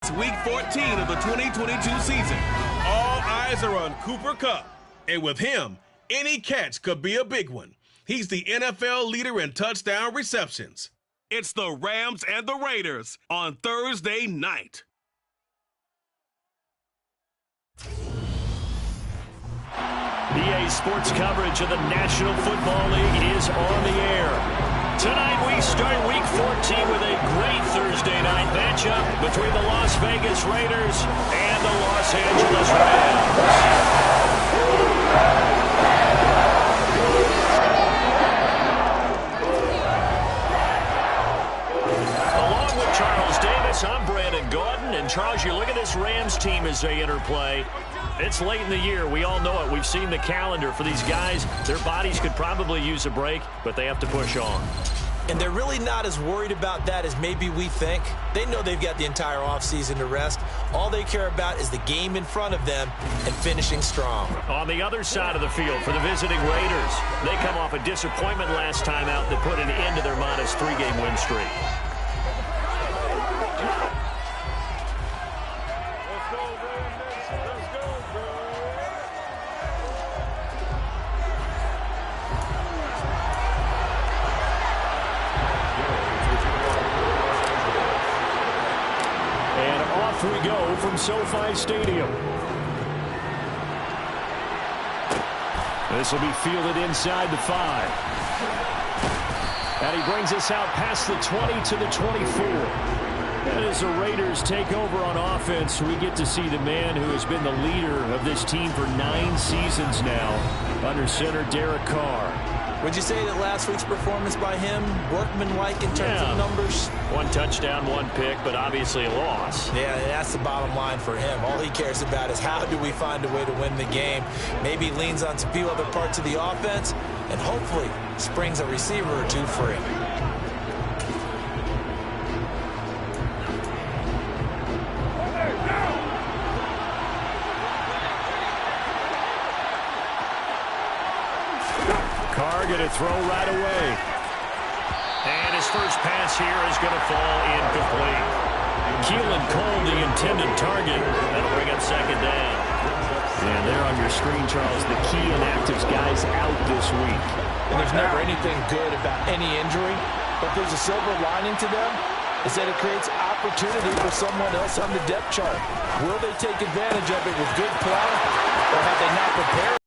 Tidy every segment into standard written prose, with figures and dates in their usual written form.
It's Week 14 of the 2022 season. All eyes are on Cooper Kupp. And with him, any catch could be a big one. He's the NFL leader in touchdown receptions. It's the Rams and the Raiders on Thursday night. EA Sports coverage of the National Football League is on the air. Tonight we start Week 14 with a great Thursday night matchup between the Las Vegas Raiders and the Los Angeles Rams. Along with Charles Davis, I'm Brandon Gordon. And Charles, you look at this Rams team as they interplay. It's late in the year. We all know it. We've seen the calendar for these guys. Their bodies could probably use a break, but they have to push on. And they're really not as worried about that as maybe we think. They know they've got the entire offseason to rest. All they care about is the game in front of them and finishing strong. On the other side of the field for the visiting Raiders, they come off a disappointment last time out that put an end to their minus 3-game win streak. We go from SoFi Stadium. This will be fielded inside the 5. And he brings us out past the 20 to the 24. And as the Raiders take over on offense, we get to see the man who has been the leader of this team for 9 seasons now, under center Derek Carr. Would you say that last week's performance by him, workmanlike in terms of numbers? 1 touchdown, 1 pick, but obviously a loss. Yeah, that's the bottom line for him. All he cares about is how do we find a way to win the game. Maybe leans on some few other parts of the offense, and hopefully springs a receiver or two free. Going to throw right away. And his first pass here is going to fall incomplete. Keelan Cole, the intended target. That'll bring up second down. And there on your screen, Charles, the key inactives guys out this week. And there's never anything good about any injury, but there's a silver lining to them, is that it creates opportunity for someone else on the depth chart. Will they take advantage of it with good play, or have they not prepared?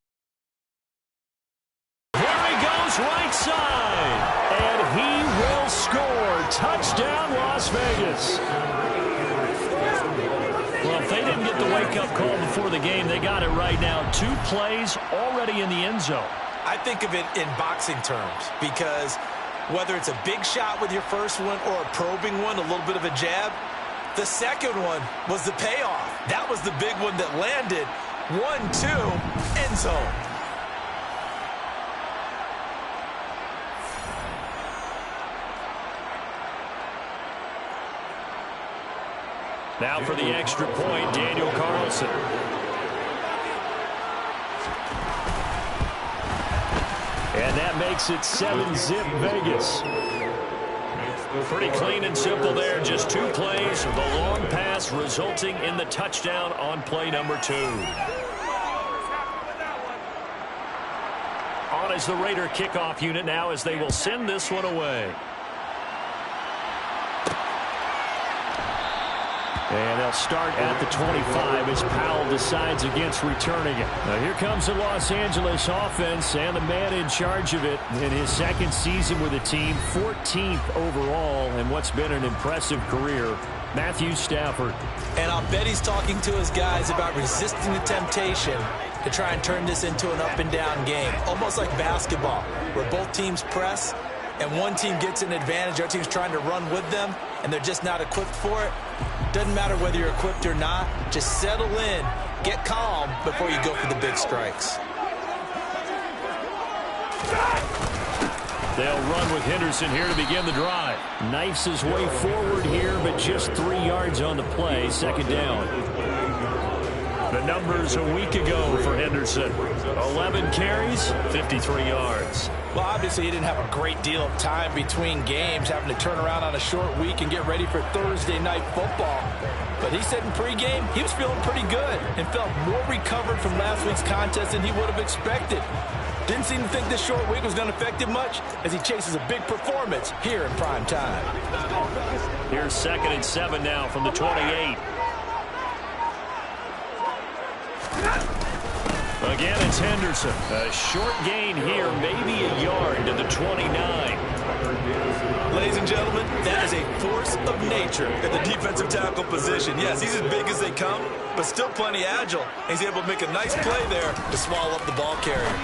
Right side, and he will score. Touchdown, Las Vegas. Well, if they didn't get the wake-up call before the game, they got it right now. 2 plays already in the end zone. I think of it in boxing terms, because whether it's a big shot with your first one or a probing one, a little bit of a jab, the second one was the payoff. That was the big one that landed. 1-2, end zone. Now for the extra point, Daniel Carlson. And that makes it 7-zip Vegas. Pretty clean and simple there. Just 2 plays. The long pass resulting in the touchdown on play number 2. On is the Raider kickoff unit now as they will send this one away. And they'll start at the 25 as Powell decides against returning it. Now here comes the Los Angeles offense and the man in charge of it in his second season with the team, 14th overall, and what's been an impressive career, Matthew Stafford. And I'll bet he's talking to his guys about resisting the temptation to try and turn this into an up-and-down game, almost like basketball, where both teams press and one team gets an advantage, the other team's trying to run with them, and they're just not equipped for it. Doesn't matter whether you're equipped or not. Just settle in, get calm before you go for the big strikes. They'll run with Henderson here to begin the drive. Knifes his way forward here, but just 3 yards on the play. Second down. The numbers a week ago for Henderson. 11 carries, 53 yards. Well, obviously he didn't have a great deal of time between games, having to turn around on a short week and get ready for Thursday night football. But he said in pregame he was feeling pretty good and felt more recovered from last week's contest than he would have expected. Didn't seem to think this short week was going to affect him much as he chases a big performance here in prime time. Here's 2nd and 7 now from the 28. Again, it's Henderson. A short gain here, maybe a yard to the 29. Ladies and gentlemen, that is a force of nature at the defensive tackle position. Yes, he's as big as they come, but still plenty agile. He's able to make a nice play there to swallow up the ball carrier.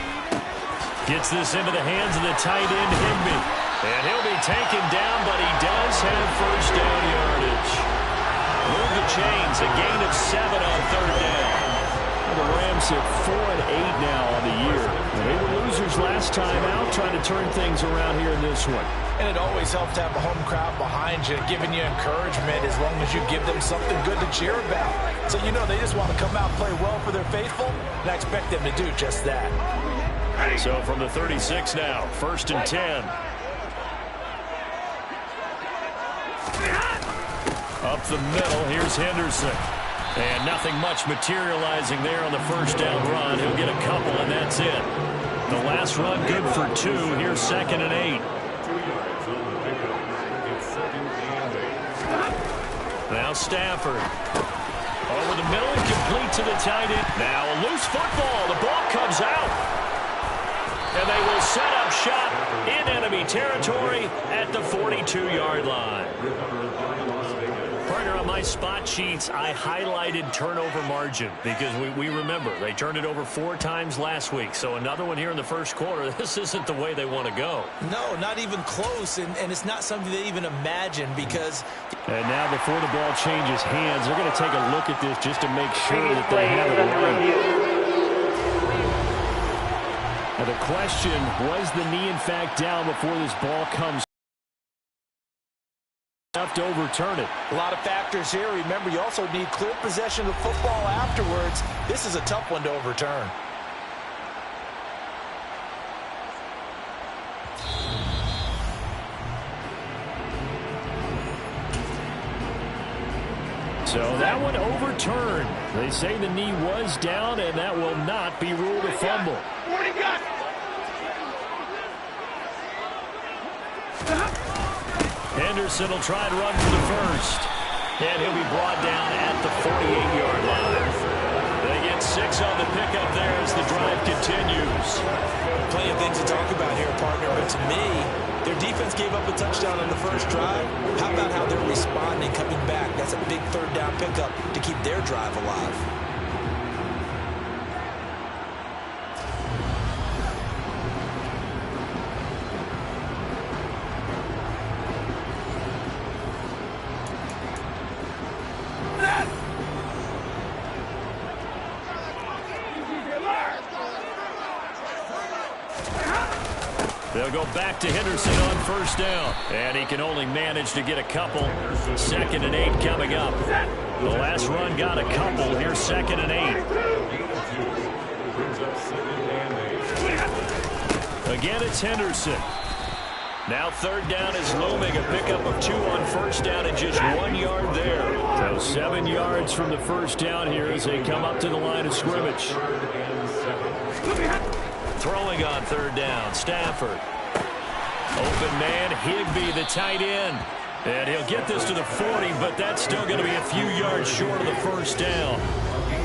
Gets this into the hands of the tight end, Higbee. And he'll be taken down, but he does have first down yardage. Move the chains, a gain of 7 on 3rd down. The Rams at 4-8 now on the year. They were losers last time out, trying to turn things around here in this one. And it always helps to have a home crowd behind you, giving you encouragement as long as you give them something good to cheer about. So you know they just want to come out and play well for their faithful, and I expect them to do just that. So from the 36 now, 1st and 10. Up the middle, here's Henderson. And nothing much materializing there on the first down run. He'll get a couple, and that's it. The last run good for 2. Here's 2nd and 8. Now Stafford. Over the middle and complete to the tight end. Now a loose football. The ball comes out. And they will set up shop in enemy territory at the 42-yard line. Partner, on my spot sheets, I highlighted turnover margin because we remember they turned it over 4 times last week. So another one here in the first quarter. This isn't the way they want to go. No, not even close, and it's not something they even imagine because... And now before the ball changes hands, they're going to take a look at this just to make sure that they have it right. Now the question, was the knee in fact down before this ball comes enough to overturn it? A lot of factors here. Remember, you also need clear possession of football afterwards. This is a tough one to overturn. So that one overturned. They say the knee was down, and that will not be ruled a fumble. Henderson will try and run for the first. And he'll be brought down at the 48-yard line. They get 6 on the pickup there as the drive continues. Plenty of things to talk about here, partner, but to me, their defense gave up a touchdown on the first drive. How about how they're responding, coming back? That's a big 3rd down pickup to keep their drive alive. They'll go back to Henderson on first down. And he can only manage to get a couple. 2nd and 8 coming up. The last run got a couple. Here's 2nd and 8. Again, it's Henderson. Now 3rd down is looming. A pickup of 2 on first down and just 1 yard there. So 7 yards from the first down here as they come up to the line of scrimmage. Throwing on 3rd down, Stafford. Open man, Higbee, the tight end. And he'll get this to the 40, but that's still going to be a few yards short of the first down.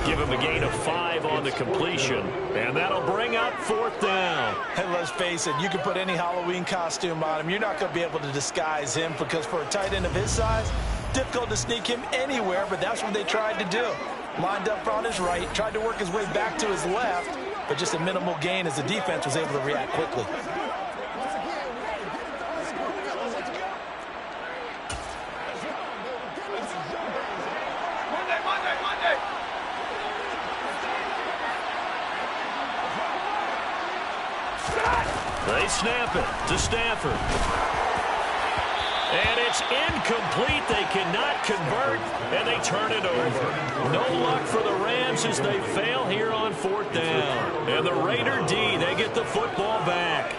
Give him a gain of 5 on the completion. And that'll bring up 4th down. And let's face it, you can put any Halloween costume on him. You're not going to be able to disguise him because for a tight end of his size, difficult to sneak him anywhere, but that's what they tried to do. Lined up on his right, tried to work his way back to his left, but just a minimal gain as the defense was able to react quickly. They snap it to Stafford. And it's incomplete. They cannot convert, and they turn it over. No luck for the Rams as they fail here on 4th down. And the Raider D, they get the football back.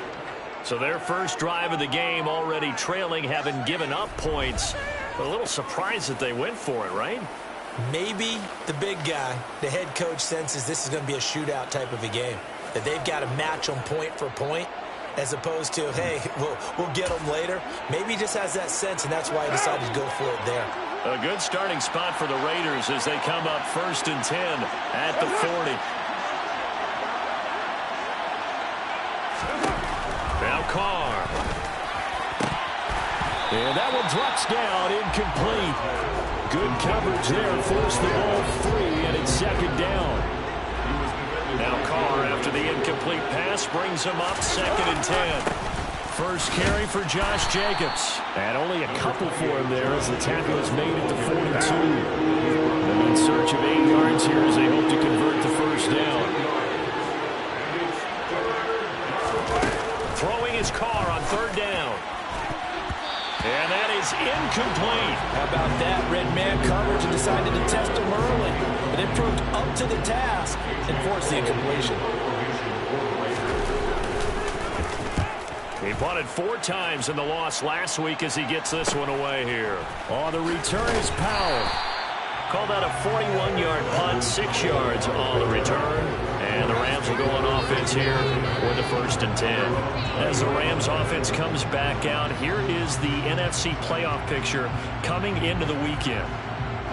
So their first drive of the game already trailing, having given up points. But a little surprised that they went for it, right? Maybe the big guy, the head coach, senses this is going to be a shootout type of a game, that they've got to match them point for point, as opposed to, hey, we'll get them later. Maybe he just has that sense, and that's why he decided to go for it there. A good starting spot for the Raiders as they come up 1st and 10 at the 40. Now Carr. And that one drops down, incomplete. Good coverage there, forced the ball free, and it's 2nd down. Now Carr, after the incomplete pass, brings him up 2nd and 10. First carry for Josh Jacobs. And only a couple for him there as the tackle is made at the 42. And in search of 8 yards here as they hope to convert the first down. Throwing his Carr on 3rd down. And that is incomplete. How about that? Red man coverage and decided to test him early. But it proved up to the task and forced the incompletion. He punted 4 times in the loss last week as he gets this one away here. On the return is Powell. Called out a 41-yard punt, 6 yards on the return. And the Rams will go on offense here with the 1st and 10. As the Rams offense comes back out, here is the NFC playoff picture coming into the weekend.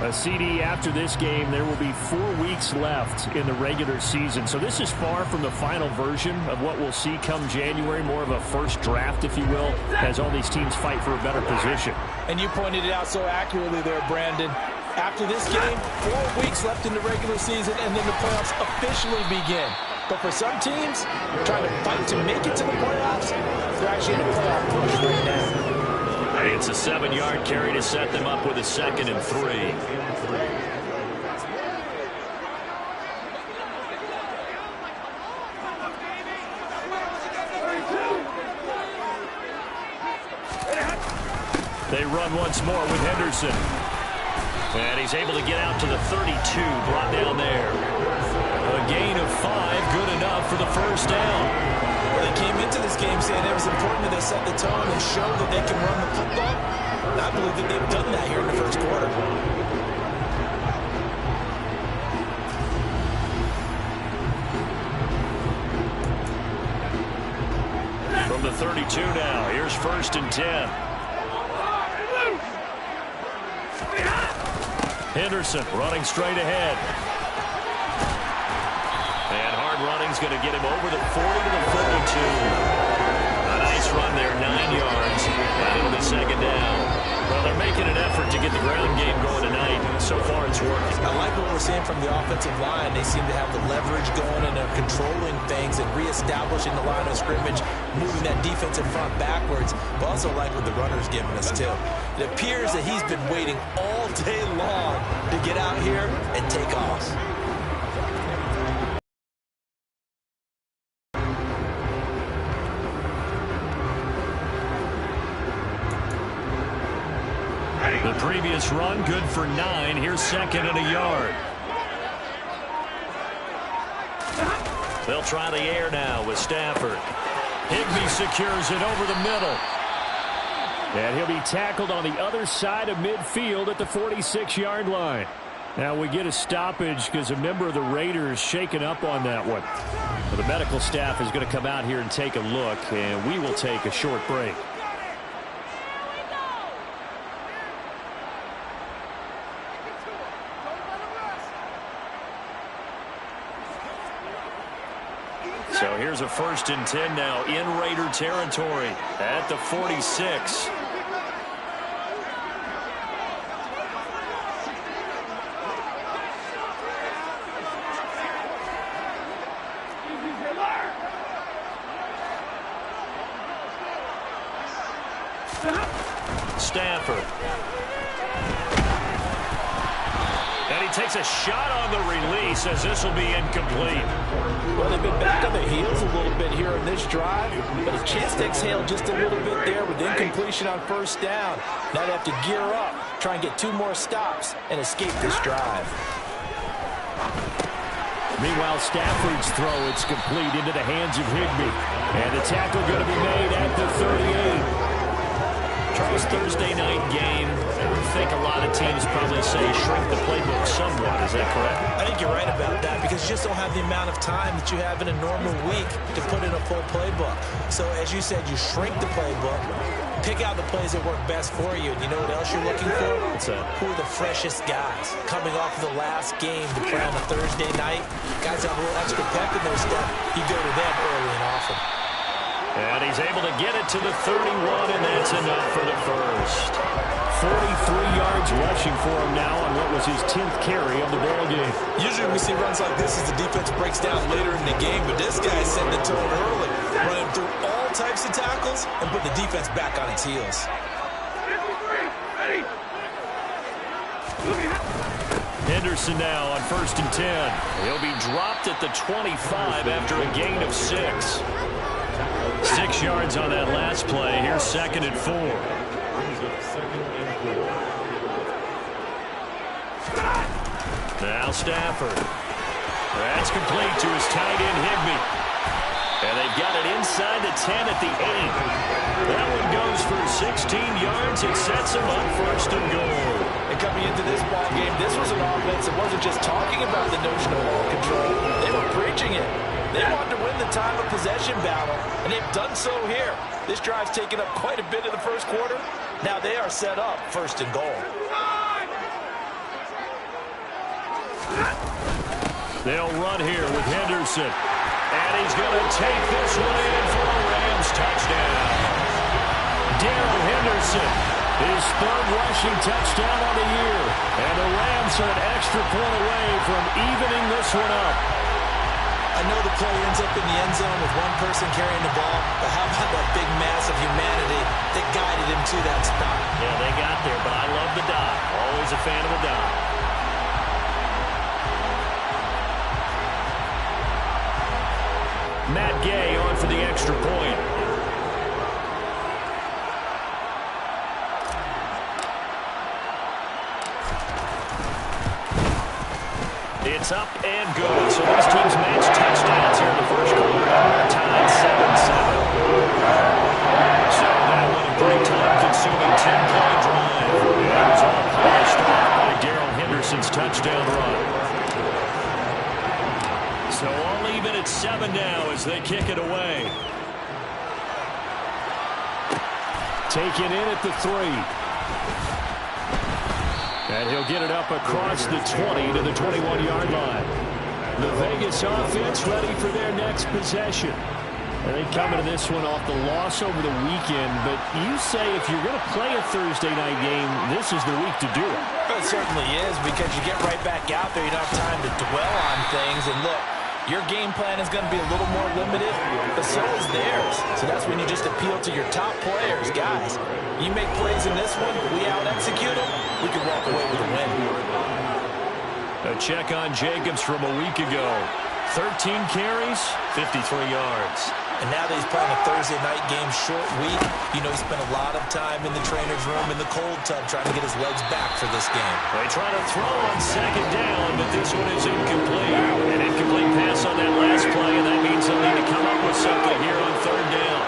A CD after this game, there will be 4 weeks left in the regular season. So this is far from the final version of what we'll see come January, more of a first draft, if you will, as all these teams fight for a better position. And you pointed it out so accurately there, Brandon. After this game, 4 weeks left in the regular season, and then the playoffs officially begin. But for some teams, trying to fight to make it to the playoffs, they're actually in a playoff push right now. It's a 7-yard carry to set them up with a 2nd and 3. They run once more with Henderson. And he's able to get out to the 32, brought down there. A gain of 5, good enough for the first down. Well, they came into this game saying it was important that they set the tone and show that they can run the football. And I believe that they've done that here in the first quarter. From the 32 now, here's 1st and 10. Henderson running straight ahead. And hard running's going to get him over the 40 to the 42. A nice run there, 9 yards. And it'll be 2nd down. Well, they're making an effort to get the ground game going tonight. So far, it's working. I like what we're seeing from the offensive line. They seem to have the leverage going, and they're controlling things and reestablishing the line of scrimmage, moving that defensive front backwards. But also like what the runner's giving us, too. It appears that he's been waiting all day long to get out here and take off. The previous run, good for 9. Here's 2nd and a yard. They'll try the air now with Stafford. Higbee secures it over the middle. And he'll be tackled on the other side of midfield at the 46-yard line. Now we get a stoppage because a member of the Raiders shaken up on that one. Well, the medical staff is going to come out here and take a look, and we will take a short break. So here's a 1st and 10 now in Raider territory at the 46. Stafford. And he takes a shot on the release as this will be incomplete. Well, they've been back on their heels a little bit here in this drive, but a chance to exhale just a little bit there with incompletion on 1st down. Now they have to gear up, try and get 2 more stops, and escape this drive. Meanwhile, Stafford's throw, it's complete into the hands of Higbee. And the tackle going to be made at the 38. Charles, Thursday night game, I think a lot of teams probably say shrink the playbook somewhat. Is that correct? I think you're right about that because you just don't have the amount of time that you have in a normal week to put in a full playbook. So as you said, you shrink the playbook, pick out the plays that work best for you. And you know what else you're looking for? Who are the freshest guys coming off of the last game to play on a Thursday night? Guys have a little extra pep in their step. You go to them early and often. And he's able to get it to the 31, and that's enough for the first. 43 yards rushing for him now on what was his 10th carry of the ball game. Usually we see runs like this as the defense breaks down later in the game, but this guy's setting the tone early, running through all types of tackles and put the defense back on its heels. Henderson now on 1st and 10. He'll be dropped at the 25 after a gain of 6. 6 yards on that last play. Here's 2nd and 4. Now Stafford. That's complete to his tight end, Higbee. And they've got it inside the 10 at the 8. That one goes for 16 yards. It sets them up 1st and goal. And coming into this ball game, this was an offense that wasn't just talking about the notion of ball control. They were preaching it. They wanted to win the time of possession battle, and they've done so here. This drive's taken up quite a bit in the first quarter. Now they are set up 1st and goal. They'll run here with Henderson. And he's going to take this one in for a Rams touchdown. Darrell Henderson, his 3rd rushing touchdown on the year. And the Rams are an extra point away from evening this one up. I know the play ends up in the end zone with one person carrying the ball, but how about that big mass of humanity that guided him to that spot? Yeah, they got there, but I love the dive. Always a fan of the dive. Matt Gay on for the extra point. It's up and good. So these teams match touchdowns here in the first quarter. Tied 7-7. So that one a great time-consuming 10-play drive. And it was all polished off by Darrell Henderson's touchdown run. So all even at 7 now as they kick it away. Taken in at the 3. And he'll get it up across the 20 to the 21-yard line. The Vegas offense ready for their next possession. And they come into this one off the loss over the weekend. But you say if you're going to play a Thursday night game, this is the week to do it. Well, it certainly is because you get right back out there. You don't have time to dwell on things. And look, your game plan is going to be a little more limited, but so is theirs. So that's when you just appeal to your top players. Guys, you make plays in this one, we out-execute them, we can walk away with a win. A check on Jacobs from a week ago. 13 carries, 53 yards. And now that he's playing a Thursday night game, short week, you know he spent a lot of time in the trainer's room in the cold tub trying to get his legs back for this game. They try to throw on 2nd down, but this one is incomplete. An incomplete pass on that last play, and that means they'll need to come up with something here on 3rd down.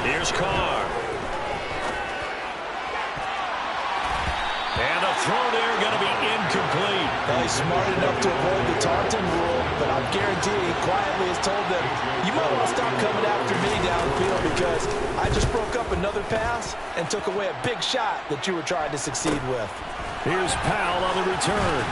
Here's Carr. And a throw there going to be incomplete. Well, he's smart enough to avoid the taunting rule, but I guarantee he quietly has told them, you might want to stop coming after me downfield because I just broke up another pass and took away a big shot that you were trying to succeed with. Here's Powell on the return.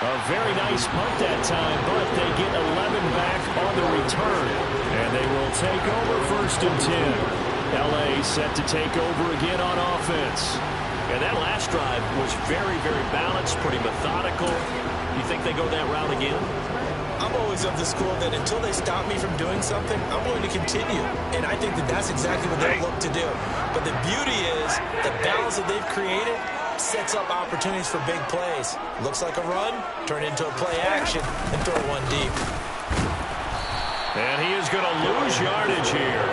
A very nice punt that time, but they get 11 back on the return. And they will take over 1st and 10. L.A. set to take over again on offense. And that last drive was very, very balanced, pretty methodical. You think they go that route again? I'm always of the school that until they stop me from doing something, I'm going to continue. And I think that that's exactly what they'll look to do. But the beauty is the balance that they've created sets up opportunities for big plays. Looks like a run, turn into a play action, and throw one deep. And he is going to lose yardage here.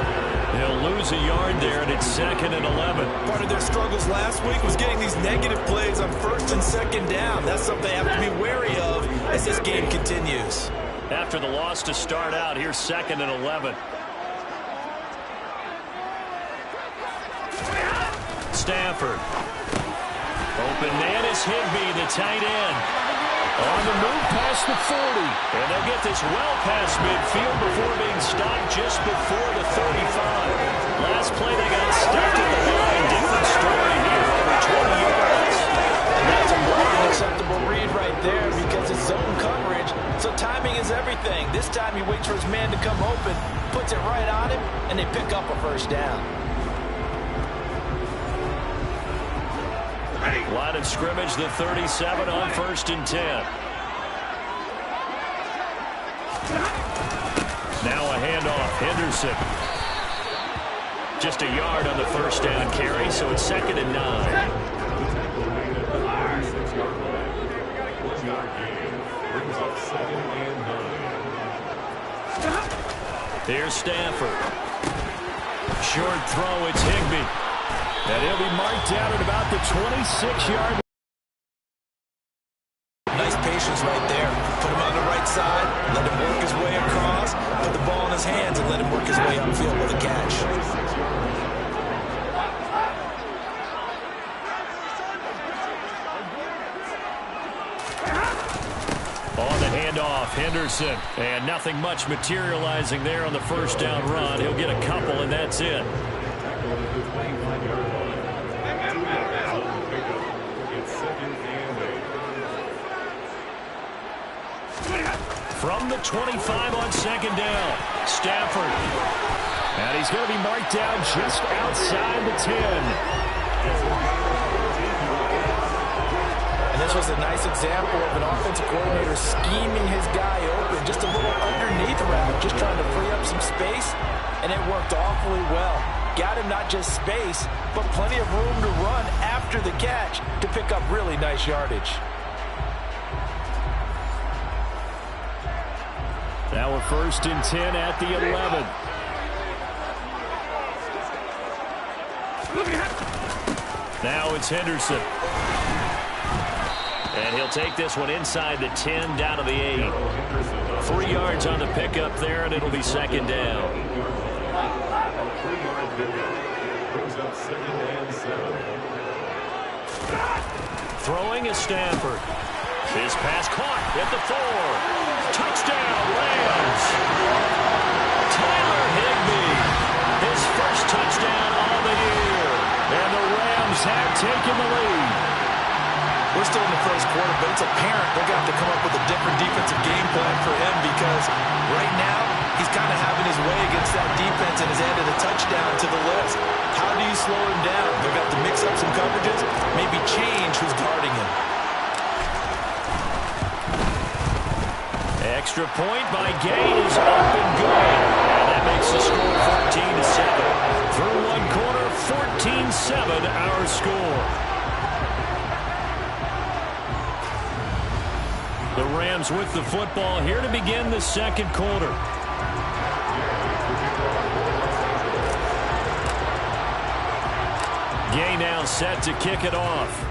He'll lose a yard there, and it's 2nd and 11. Part of their struggles last week was getting these negative plays on 1st and 2nd down. That's something they have to be wary of as this game continues. After the loss to start out, here's 2nd and 11. Stafford. Open man is Higbee, the tight end. On the move past the 40. And they'll get this well past midfield before being stopped just before the 35. Last play they got stopped at the line. Different story here, over 20 yards. And that's a more than acceptable read right there because it's zone coverage. So timing is everything. This time he waits for his man to come open, puts it right on him, and they pick up a first down. Line of scrimmage, the 37 on 1st and 10. Now a handoff, Henderson. Just a yard on the first down carry, so it's 2nd and 9. Here's Stafford. Short throw, it's Higbee. And he'll be marked down at about the 26-yard. Nice patience right there. Put him on the right side, let him work his way across, put the ball in his hands, and let him work his way upfield with a catch. On the handoff, Henderson. And nothing much materializing there on the first down run. He'll get a couple, and that's it. From the 25 on 2nd down, Stafford. And he's going to be marked down just outside the 10. And this was a nice example of an offensive coordinator scheming his guy open, just a little underneath route, just trying to free up some space, and it worked awfully well. Got him not just space, but plenty of room to run after the catch to pick up really nice yardage. Now we're 1st and 10 at the 11. Now it's Henderson. And he'll take this one inside the 10, down to the 8. 3 yards on the pickup there, and it'll be 2nd down. Throwing is Stafford. His pass caught at the 4. Touchdown, Rams. Tyler Higbee. His first touchdown on the year. And the Rams have taken the lead. We're still in the first quarter, but it's apparent they're going to have to come up with a different defensive game plan for him because right now he's kind of having his way against that defense and has added a touchdown to the list. How do you slow him down? They're going to have to mix up some coverages, maybe change who's guarding him. Extra point by Gay is up and good. And that makes the score 14-7. Through one quarter, 14-7 our score. The Rams with the football here to begin the second quarter. Gay now set to kick it off.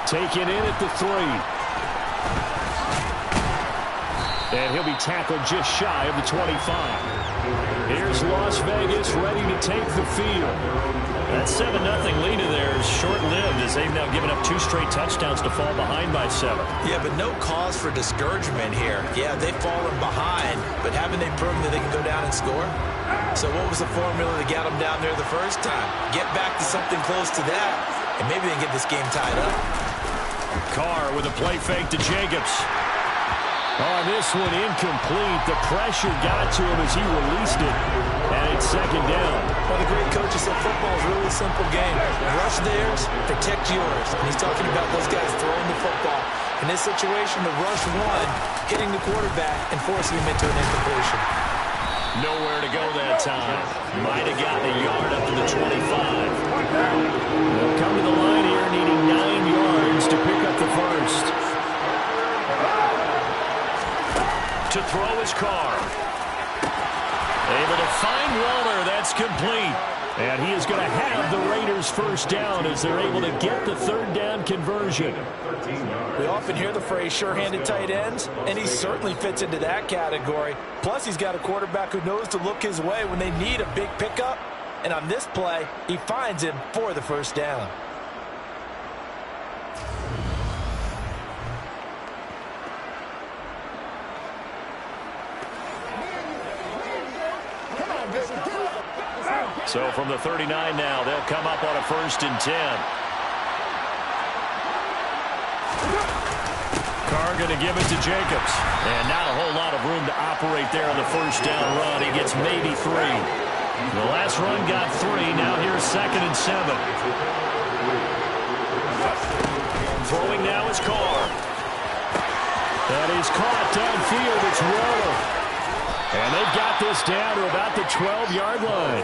Taken in at the 3. And he'll be tackled just shy of the 25. Here's Las Vegas ready to take the field. That 7-0 lead of theirs short-lived as they've now given up 2 straight touchdowns to fall behind by 7. Yeah, but no cause for discouragement here. Yeah, they've fallen behind, but haven't they proven that they can go down and score? So what was the formula that got them down there the first time? Get back to something close to that, and maybe they can get this game tied up. Carr with a play fake to Jacobs. Oh, this one incomplete. The pressure got to him as he released it. And it's 2nd down. Well, the great coaches said football is really a simple game. Rush theirs, protect yours. And he's talking about those guys throwing the football. In this situation, the rush one, hitting the quarterback and forcing him into an incompletion. Nowhere to go that time. Might have gotten a yard up to the 25. They'll come to the line here needing 9 yards to pick up the first. To throw his Carr. Able to find Waller. That's complete. And he is going to have the Raiders first down as they're able to get the third down conversion. We often hear the phrase sure-handed tight ends, and he certainly fits into that category. Plus, he's got a quarterback who knows to look his way when they need a big pickup. And on this play, he finds him for the first down. So from the 39 now, they'll come up on a 1st and 10. Carr going to give it to Jacobs. And not a whole lot of room to operate there on the first down run. He gets maybe 3. The last run got 3. Now here's 2nd and 7. Throwing now is Carr. That is caught downfield. It's Waller. And they've got this down to about the 12-yard line.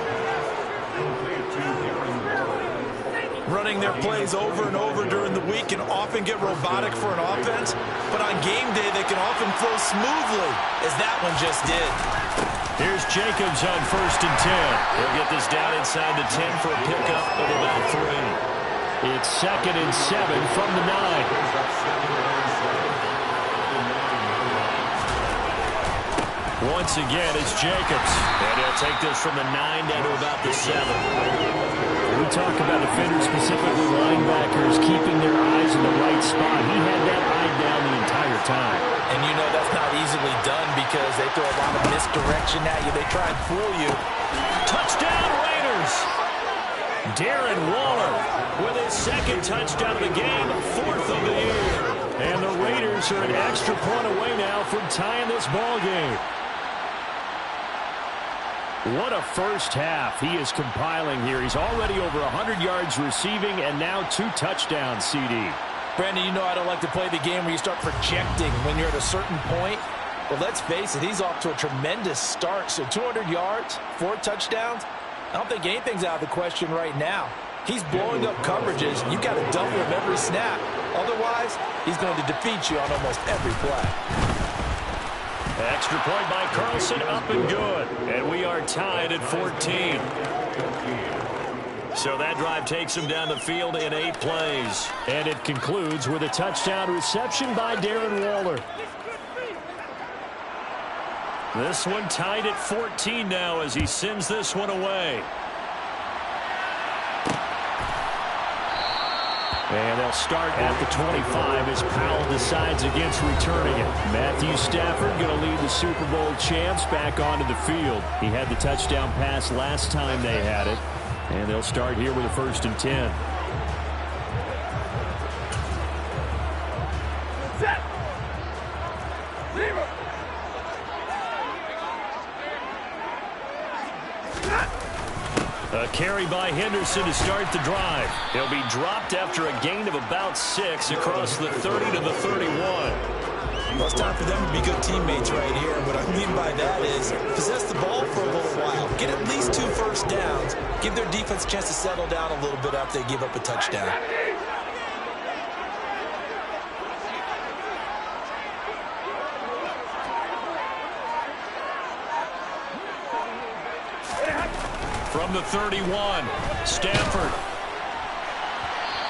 Running their plays over and over during the week can often get robotic for an offense, but on game day they can often flow smoothly, as that one just did. Here's Jacobs on 1st and 10. He'll get this down inside the 10 for a pickup of about 3. It's 2nd and 7 from the 9. Once again, it's Jacobs. And he'll take this from the 9 down to about the 7. We talk about defenders, specifically linebackers, keeping their eyes in the right spot. He had that eye down the entire time. And you know that's not easily done because they throw a lot of misdirection at you. They try and fool you. Touchdown, Raiders! Darren Waller with his 2nd touchdown of the game, 4th of the year. And the Raiders are an extra point away now from tying this ball game. What a first half he is compiling here. He's already over 100 yards receiving and now 2 touchdowns, CD. Brandon, you know I don't like to play the game where you start projecting when you're at a certain point. But let's face it, he's off to a tremendous start. So 200 yards, 4 touchdowns. I don't think anything's out of the question right now. He's blowing up coverages. You've got to double him every snap. Otherwise, he's going to defeat you on almost every play. Extra point by Carlson, up and good. And we are tied at 14. So that drive takes him down the field in 8 plays. And it concludes with a touchdown reception by Darren Waller. This one tied at 14 now as he sends this one away. And they'll start at the 25 as Powell decides against returning it. Matthew Stafford going to lead the Super Bowl champs back onto the field. He had the touchdown pass last time they had it. And they'll start here with a 1st and 10. A carry by Henderson to start the drive. He'll be dropped after a gain of about 6 across the 30 to the 31. Well, it's time for them to be good teammates right here. And what I mean by that is possess the ball for a little while. Get at least 2 first downs. Give their defense a chance to settle down a little bit after they give up a touchdown. From the 31, Stafford.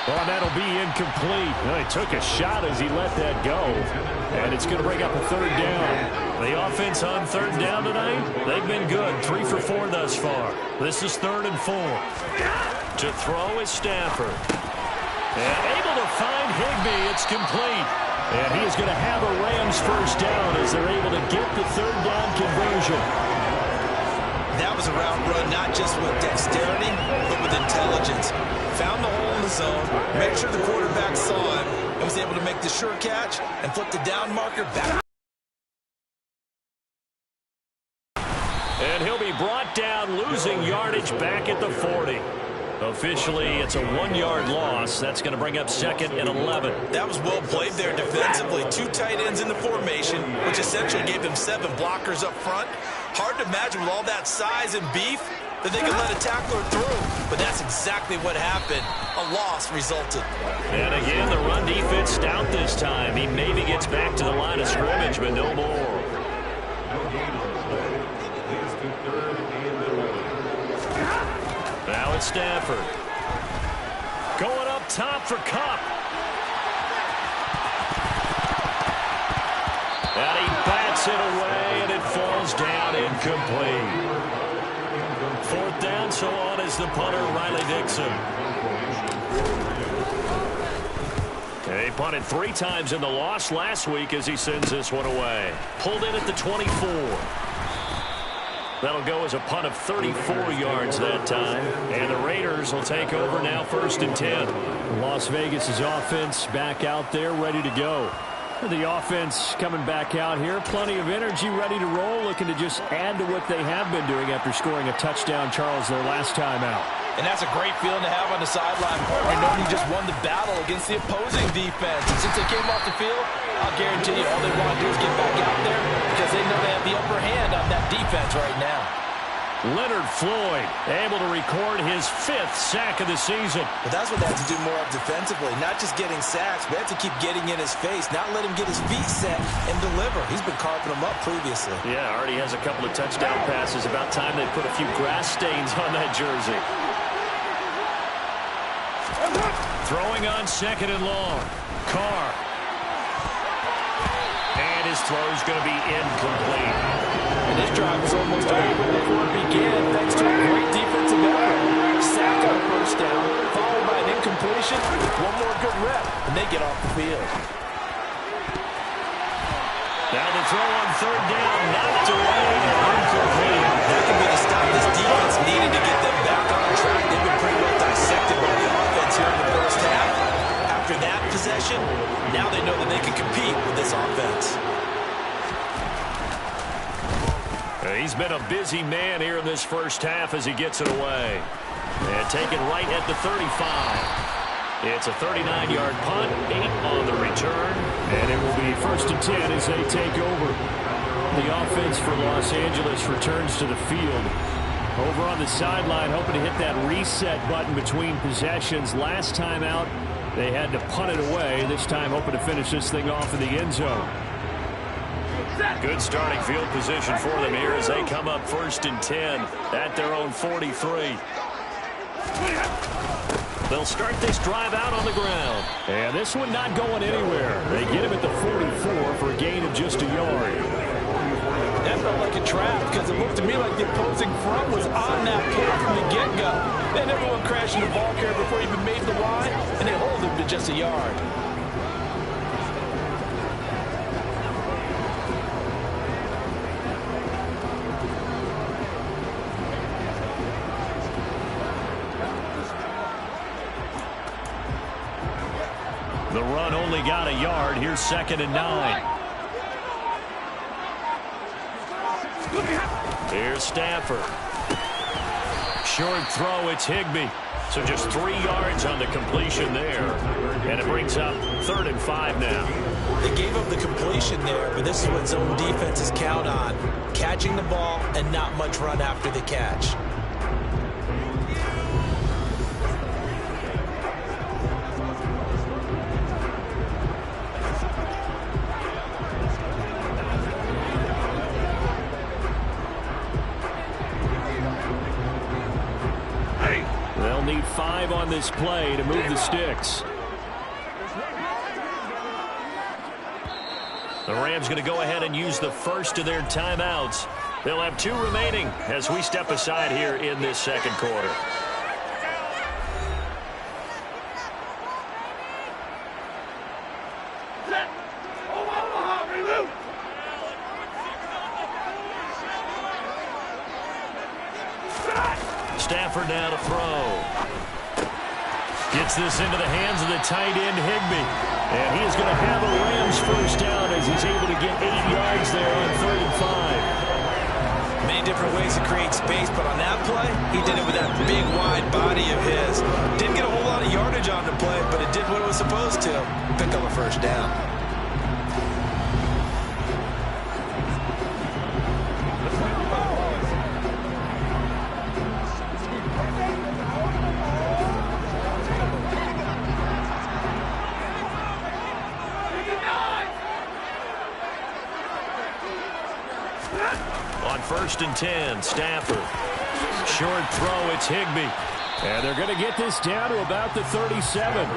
Well, that'll be incomplete. Well, he took a shot as he let that go. And it's going to bring up a 3rd down. The offense on 3rd down tonight, they've been good. 3 for 4 thus far. This is 3rd and 4. To throw is Stafford. And able to find Higbee. It's complete. And he is going to have a Rams first down as they're able to get the 3rd down conversion. That was a route run not just with dexterity, but with intelligence. Found the hole in the zone, made sure the quarterback saw him, and was able to make the sure catch and flip the down marker back. And he'll be brought down, losing yardage back at the 40. Officially, it's a 1-yard loss. That's going to bring up 2nd and 11. That was well played there defensively. 2 tight ends in the formation, which essentially gave them 7 blockers up front. Hard to imagine with all that size and beef that they could let a tackler through. But that's exactly what happened. A loss resulted. And again, the run defense stout this time. He maybe gets back to the line of scrimmage, but no more. Now it's Stafford. Going up top for Kupp. And he bats it away, and it falls down incomplete. 4th down, so on is the punter, Riley Dixon. He punted 3 times in the loss last week as he sends this one away. Pulled in at the 24. That'll go as a punt of 34 yards that time. And the Raiders will take over now 1st and 10. Las Vegas' offense back out there ready to go. The offense coming back out here. Plenty of energy, ready to roll, looking to just add to what they have been doing after scoring a touchdown, Charles, their last time out. And that's a great feeling to have on the sideline, partner, knowing you just won the battle against the opposing defense. And since they came off the field, I'll guarantee you all they want to do is get back out there because they know they have the upper hand on that defense right now. Leonard Floyd able to record his 5th sack of the season. But that's what they have to do more of defensively. Not just getting sacks, but they have to keep getting in his face, not let him get his feet set and deliver. He's been carving them up previously. Yeah, already has a couple of touchdown passes. About time they put a few grass stains on that jersey. Throwing on 2nd and long. Carr. And his throw is going to be incomplete. And this drive was almost over before it began thanks to a great defensive effort. Sack on 1st down, followed by an incompletion. One more good rep, and they get off the field. Now the throw on 3rd down, knocked away and incomplete. That could be the stop this defense needed to get them back on track. They've been pretty well dissected by the offense here in the 1st half. After that possession, now they know that they can compete with this offense. He's been a busy man here in this 1st half as he gets it away. And taken right at the 35. It's a 39-yard punt, 8 on the return, and it will be 1st and 10 as they take over. The offense for Los Angeles returns to the field. Over on the sideline, hoping to hit that reset button between possessions. Last time out, they had to punt it away. This time hoping to finish this thing off in the end zone. Good starting field position for them here as they come up 1st and 10 at their own 43. They'll start this drive out on the ground. And this one not going anywhere. They get him at the 44 for a gain of just a yard. That felt like a trap because it looked to me like the opposing front was on that play from the get-go. Then everyone crashed in the ball carrier before he even made the line, and they hold him to just a yard. The run only got a yard. Here's 2nd and 9. Here's Stafford. Short throw, it's Higbee. So just 3 yards on the completion there. And it brings up 3rd and 5 now. They gave up the completion there, but this is what zone defenses count on. Catching the ball and not much run after the catch. They'll need 5 on this play to move the sticks. The Rams going to go ahead and use the first of their timeouts. They'll have 2 remaining as we step aside here in this 2nd quarter. Stafford now to throw. Gets this into the hands of the tight end, Higbee. And he is going to have a Rams 1st down as he's able to get 8 yards there on 3rd and 5. Many different ways to create space, but on that play, he did it with that big, wide body of his. Didn't get a whole lot of yardage on the play, but it did what it was supposed to. Pick up a 1st down. On 1st and 10, Stafford. Short throw, it's Higbee. And they're going to get this down to about the 37.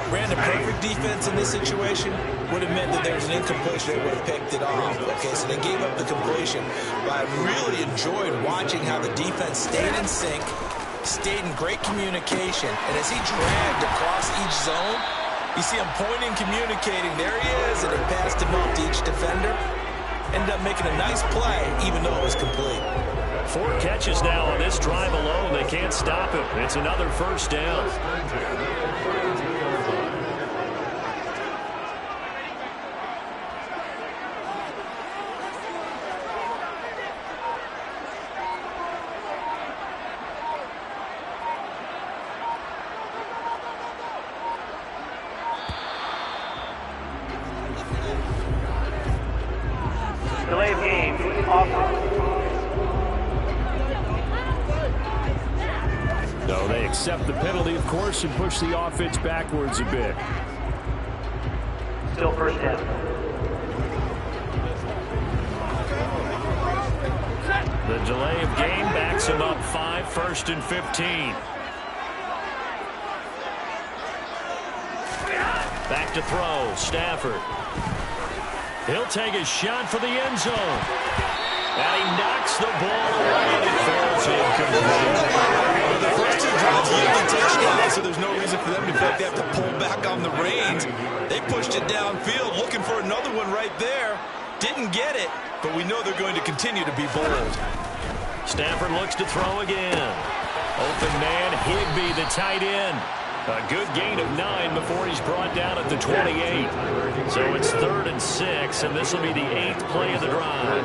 Brandon, perfect defense in this situation would have meant that there was an incompletion. They would have picked it off. Okay, so they gave up the completion. But I really enjoyed watching how the defense stayed in sync, stayed in great communication. And as he dragged across each zone, you see him pointing, communicating. There he is, and he passed him off to each defender. Ended up making a nice play, even though it was complete. 4 catches now on this drive alone. They can't stop him. It's another first down. Delay of game, offense. No, they accept the penalty, of course, and push the offense backwards a bit. Still first down. The delay of game backs him up 5, 1st and 15. Back to throw, Stafford. He'll take a shot for the end zone. And he knocks the ball away and it falls incomplete. Well, the first 2 drives yielded touchdowns, so there's no reason for them to feel like they have to pull back on the reins. They pushed it downfield, looking for another one right there. Didn't get it, but we know they're going to continue to be bold. Stafford looks to throw again. Open man, Higbee, the tight end. A good gain of 9 before he's brought down at the 28. So it's 3rd and 6, and this will be the 8th play of the drive.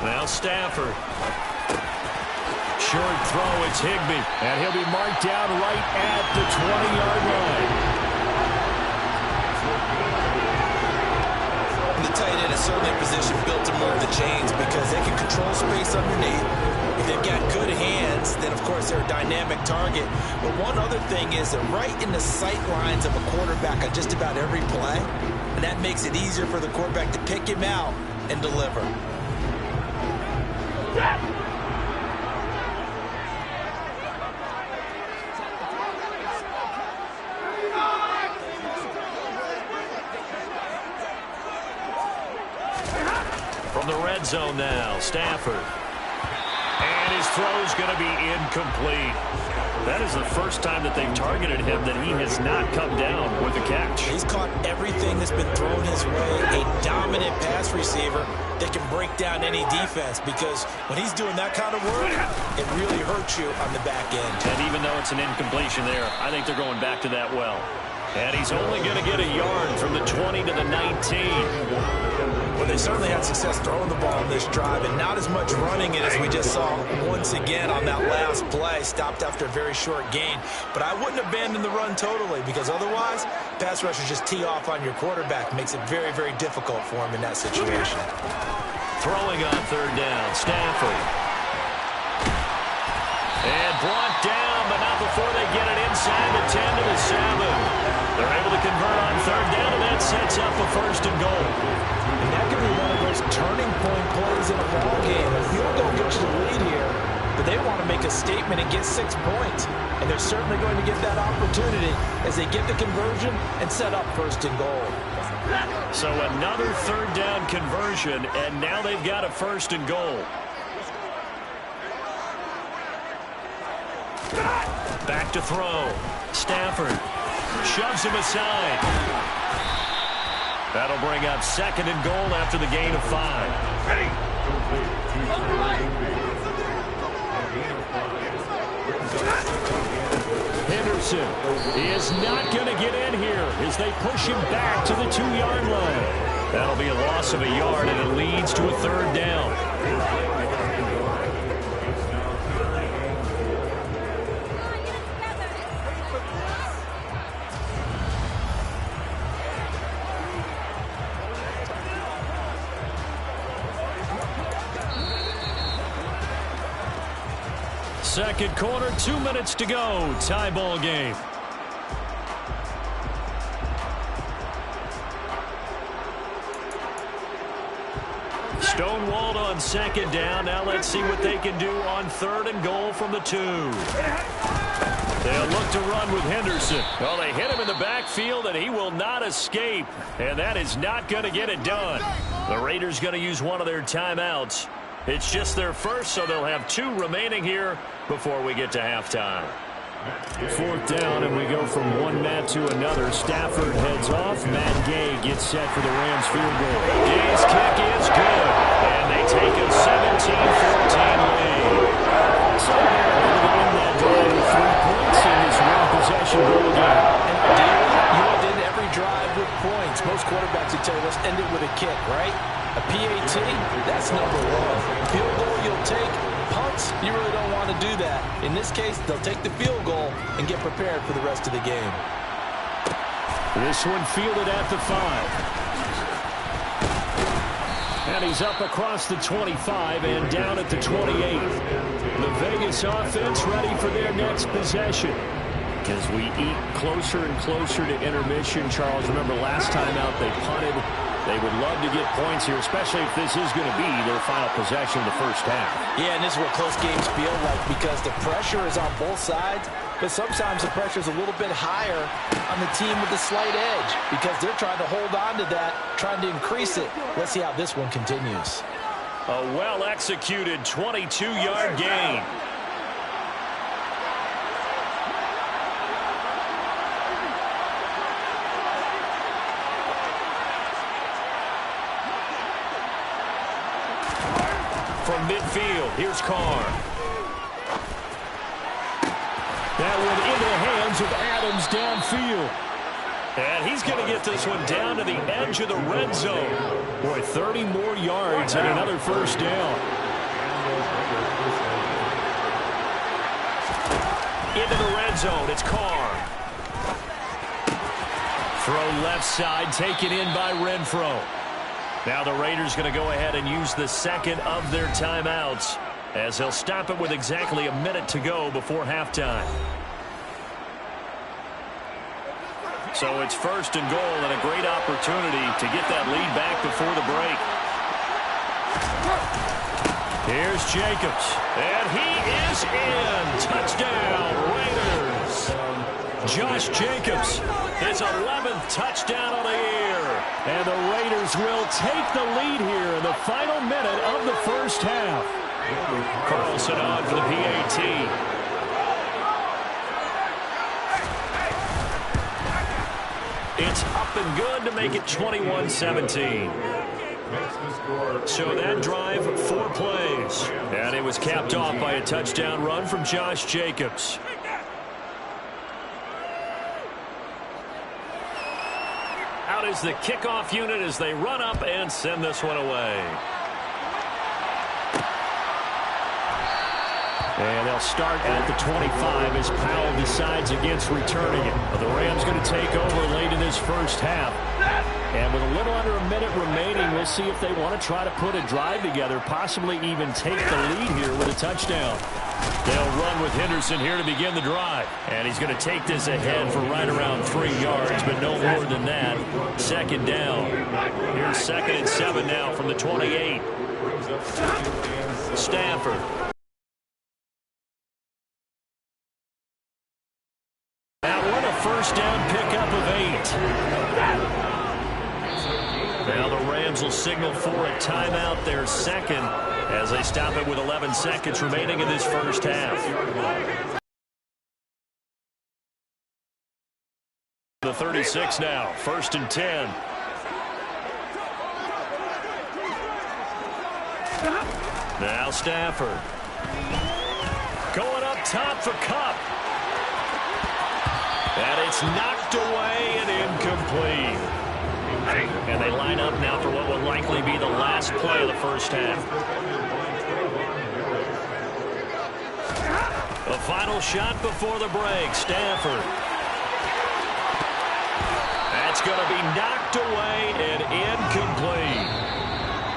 Now Stafford. Short throw, it's Higbee. And he'll be marked down right at the 20-yard line. The tight end is certainly a position built to move the chains because they can control space underneath. If they've got good hands, then of course they're a dynamic target. But one other thing is they're right in the sight lines of a quarterback on just about every play. And that makes it easier for the quarterback to pick him out and deliver. From the red zone now, Stafford. And his throw's going to be incomplete. That is the first time that they've targeted him that he has not come down with a catch. He's caught everything that's been thrown his way. A dominant pass receiver that can break down any defense because when he's doing that kind of work, it really hurts you on the back end. And even though it's an incompletion there, I think they're going back to that well. And he's only going to get a yard from the 20 to the 19. Well, they certainly had success throwing the ball in this drive and not as much running it as we just saw once again on that last play. Stopped after a very short gain. But I wouldn't abandon the run totally because otherwise, pass rushers just tee off on your quarterback. Makes it very, very difficult for him in that situation. Throwing on 3rd down, Stafford. And brought down, but not before they get it inside the 10 to the 7. They're able to convert on 3rd down, and that sets up a 1st and goal. And that could be one of those turning point plays in a ball game. A field goal gets you the lead here, but they want to make a statement and get 6 points. And they're certainly going to get that opportunity as they get the conversion and set up 1st and goal. So another 3rd down conversion, and now they've got a 1st and goal. Back to throw. Stafford shoves him aside. That'll bring up 2nd and goal after the gain of 5. Ready. Henderson is not going to get in here as they push him back to the 2-yard line. That'll be a loss of a yard, and it leads to a 3rd down. Second quarter, 2 minutes to go. Tie ball game. Stonewalled on second down. Now let's see what they can do on third and goal from the 2. They'll look to run with Henderson. Well, they hit him in the backfield, and he will not escape. And that is not going to get it done. The Raiders going to use one of their timeouts. It's just their first, so they'll have 2 remaining here before we get to halftime. 4th down, and we go from one mat to another. Stafford heads off. Matt Gay gets set for the Rams field goal. Gay's kick is good, and they take a 17-14 lead. So they're in that drive with 3 points in this one possession goal again. You end every drive with points. Most quarterbacks would tell you, let's end it with a kick, right? A PAT, that's number 1. Field goal you'll take. Punts, you really don't want to do that. In this case, they'll take the field goal and get prepared for the rest of the game. This one fielded at the 5. And he's up across the 25 and down at the 28. The Vegas offense ready for their next possession. As we eat closer and closer to intermission, Charles, remember last time out they punted. They would love to get points here, especially if this is going to be their final possession of the first half. Yeah, and this is what close games feel like because the pressure is on both sides, but sometimes the pressure is a little bit higher on the team with the slight edge because they're trying to hold on to that, trying to increase it. Let's see how this one continues. A well-executed 22-yard gain. From midfield, here's Carr. That one into the hands of Adams downfield. And he's going to get this one down to the edge of the red zone. Boy, 30 more yards and another first down. Into the red zone, it's Carr. Throw left side, taken in by Renfro. Now the Raiders going to go ahead and use the second of their timeouts as they'll stop it with exactly a minute to go before halftime. So it's first and goal and a great opportunity to get that lead back before the break. Here's Jacobs, and he is in. Touchdown, Raiders. Josh Jacobs, his 11th touchdown of the year. And the Raiders will take the lead here in the final minute of the first half. Carlson on for the PAT. It's up and good to make it 21-17. So that drive, 4 plays. And it was capped off by a touchdown run from Josh Jacobs. Out is the kickoff unit as they run up and send this one away. And they'll start at the 25 as Powell decides against returning it. The Rams going to take over late in this first half. And with a little under a minute remaining, we'll see if they want to try to put a drive together, possibly even take the lead here with a touchdown. They'll run with Henderson here to begin the drive. And he's going to take this ahead for right around 3 yards, but no more than that. Second down. Here's 2nd and 7 now from the 28. Stafford. Now what a first down pickup of 8. Now the Rams will signal for a timeout, their second, as they stop it with 11 seconds remaining in this first half. The 36 now, 1st and 10. Now Stafford. Going up top for Kupp. And it's knocked away and incomplete. And they line up now for what will likely be the last play of the first half. The final shot before the break, Stafford. That's going to be knocked away and incomplete.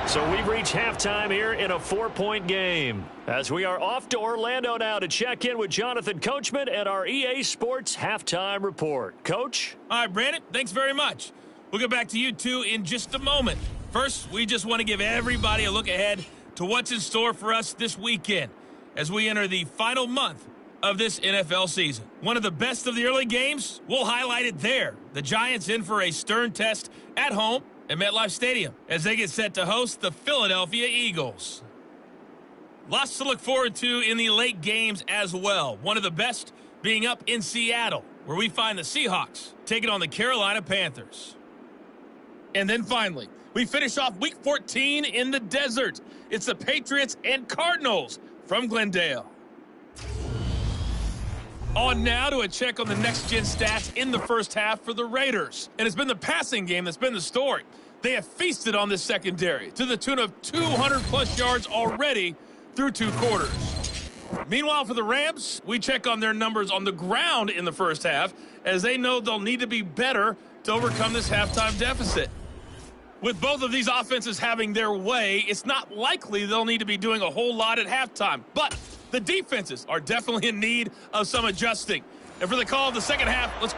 So we've reached halftime here in a 4-point game. As we are off to Orlando now to check in with Jonathan Coachman and our EA Sports Halftime Report. Coach? All right, Brandon, thanks very much. We'll get back to you two in just a moment. First, we just want to give everybody a look ahead to what's in store for us this weekend as we enter the final month of this NFL season. One of the best of the early games, we'll highlight it there. The Giants in for a stern test at home at MetLife Stadium as they get set to host the Philadelphia Eagles. Lots to look forward to in the late games as well. One of the best being up in Seattle, where we find the Seahawks taking on the Carolina Panthers. And then finally, we finish off Week 14 in the desert. It's the Patriots and Cardinals from Glendale. On now to a check on the next-gen stats in the first half for the Raiders. And it's been the passing game that's been the story. They have feasted on this secondary to the tune of 200-plus yards already through 2 quarters. Meanwhile, for the Rams, we check on their numbers on the ground in the first half as they know they'll need to be better to overcome this halftime deficit. With both of these offenses having their way, it's not likely they'll need to be doing a whole lot at halftime. But the defenses are definitely in need of some adjusting. And for the call of the second half, let's...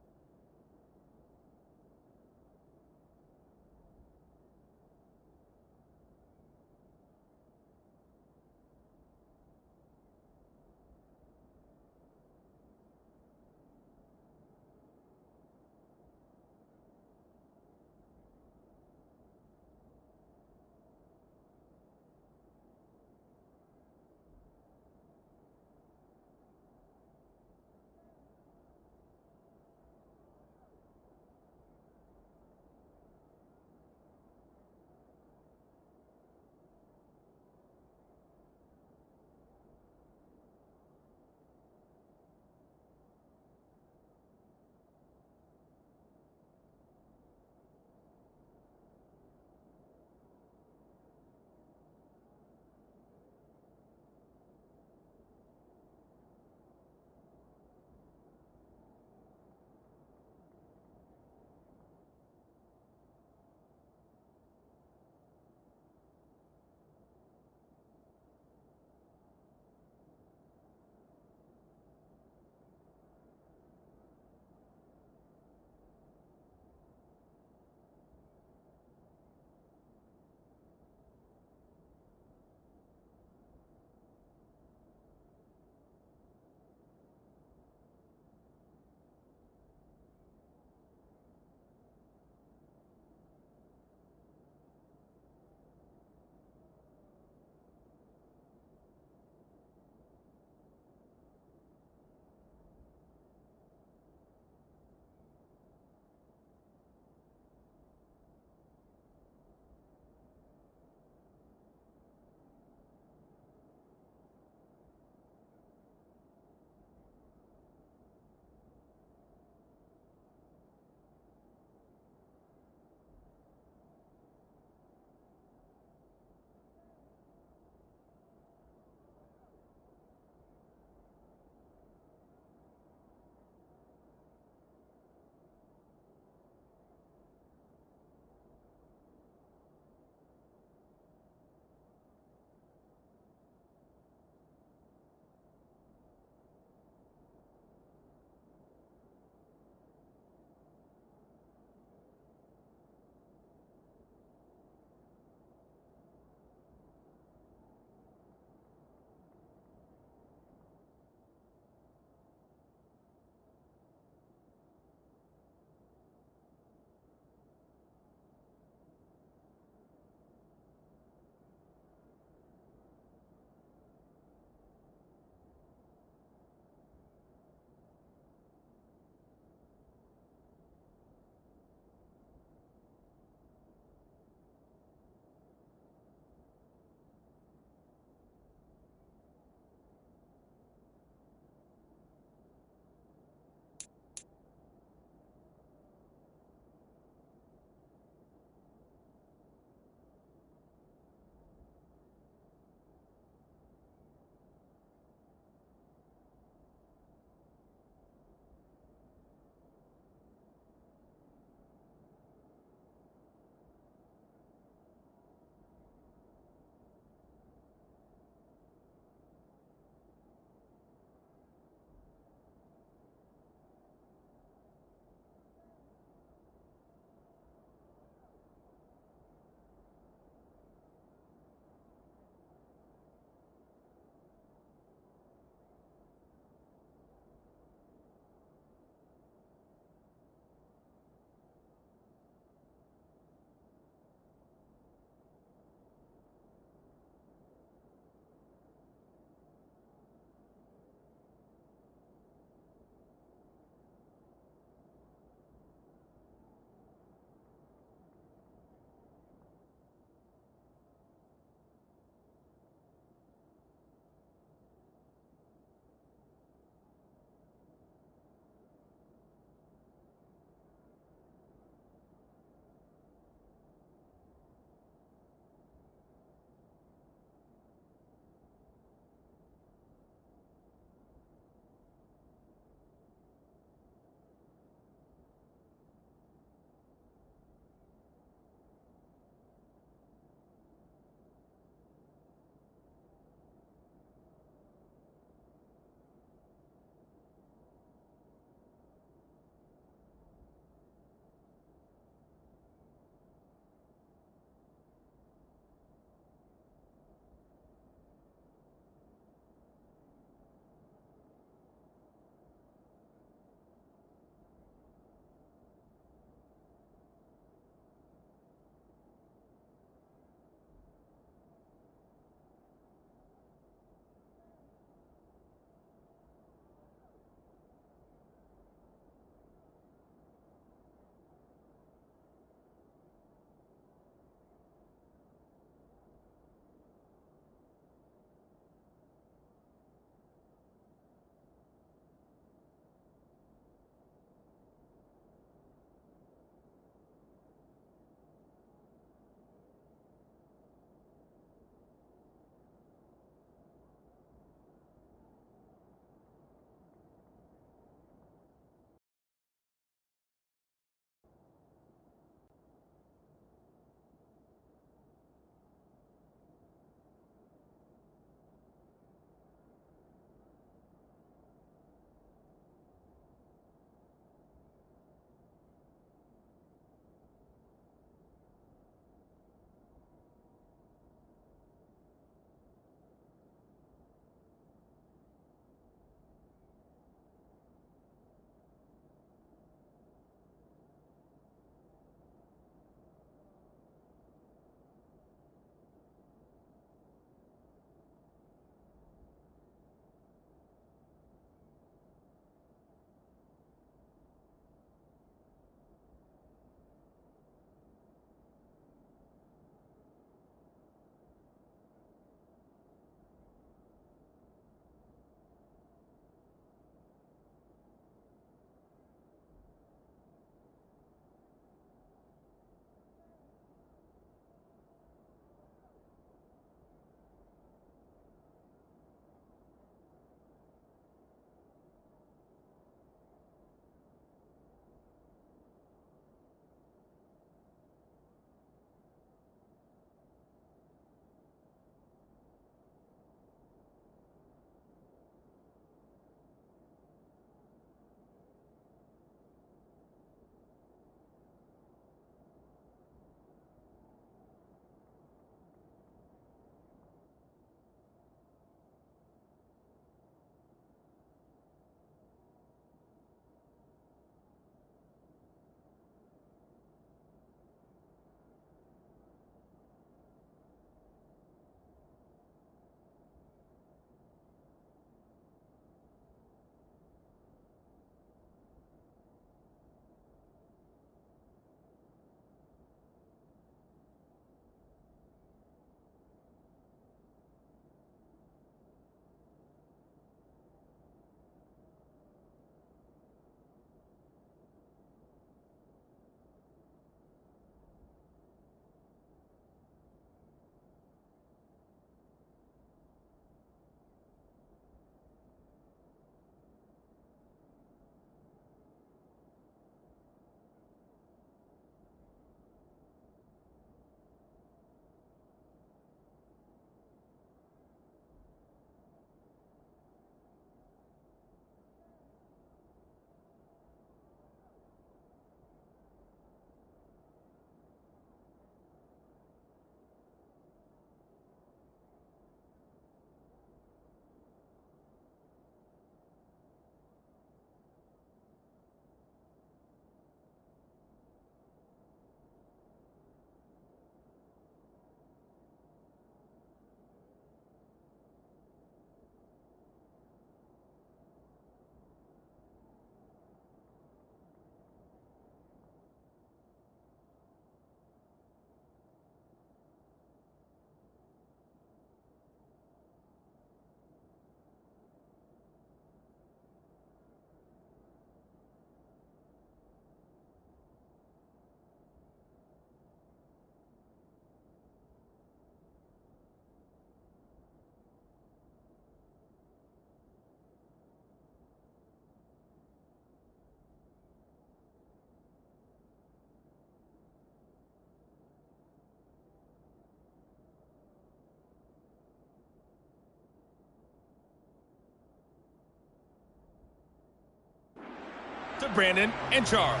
to Brandon and Charles.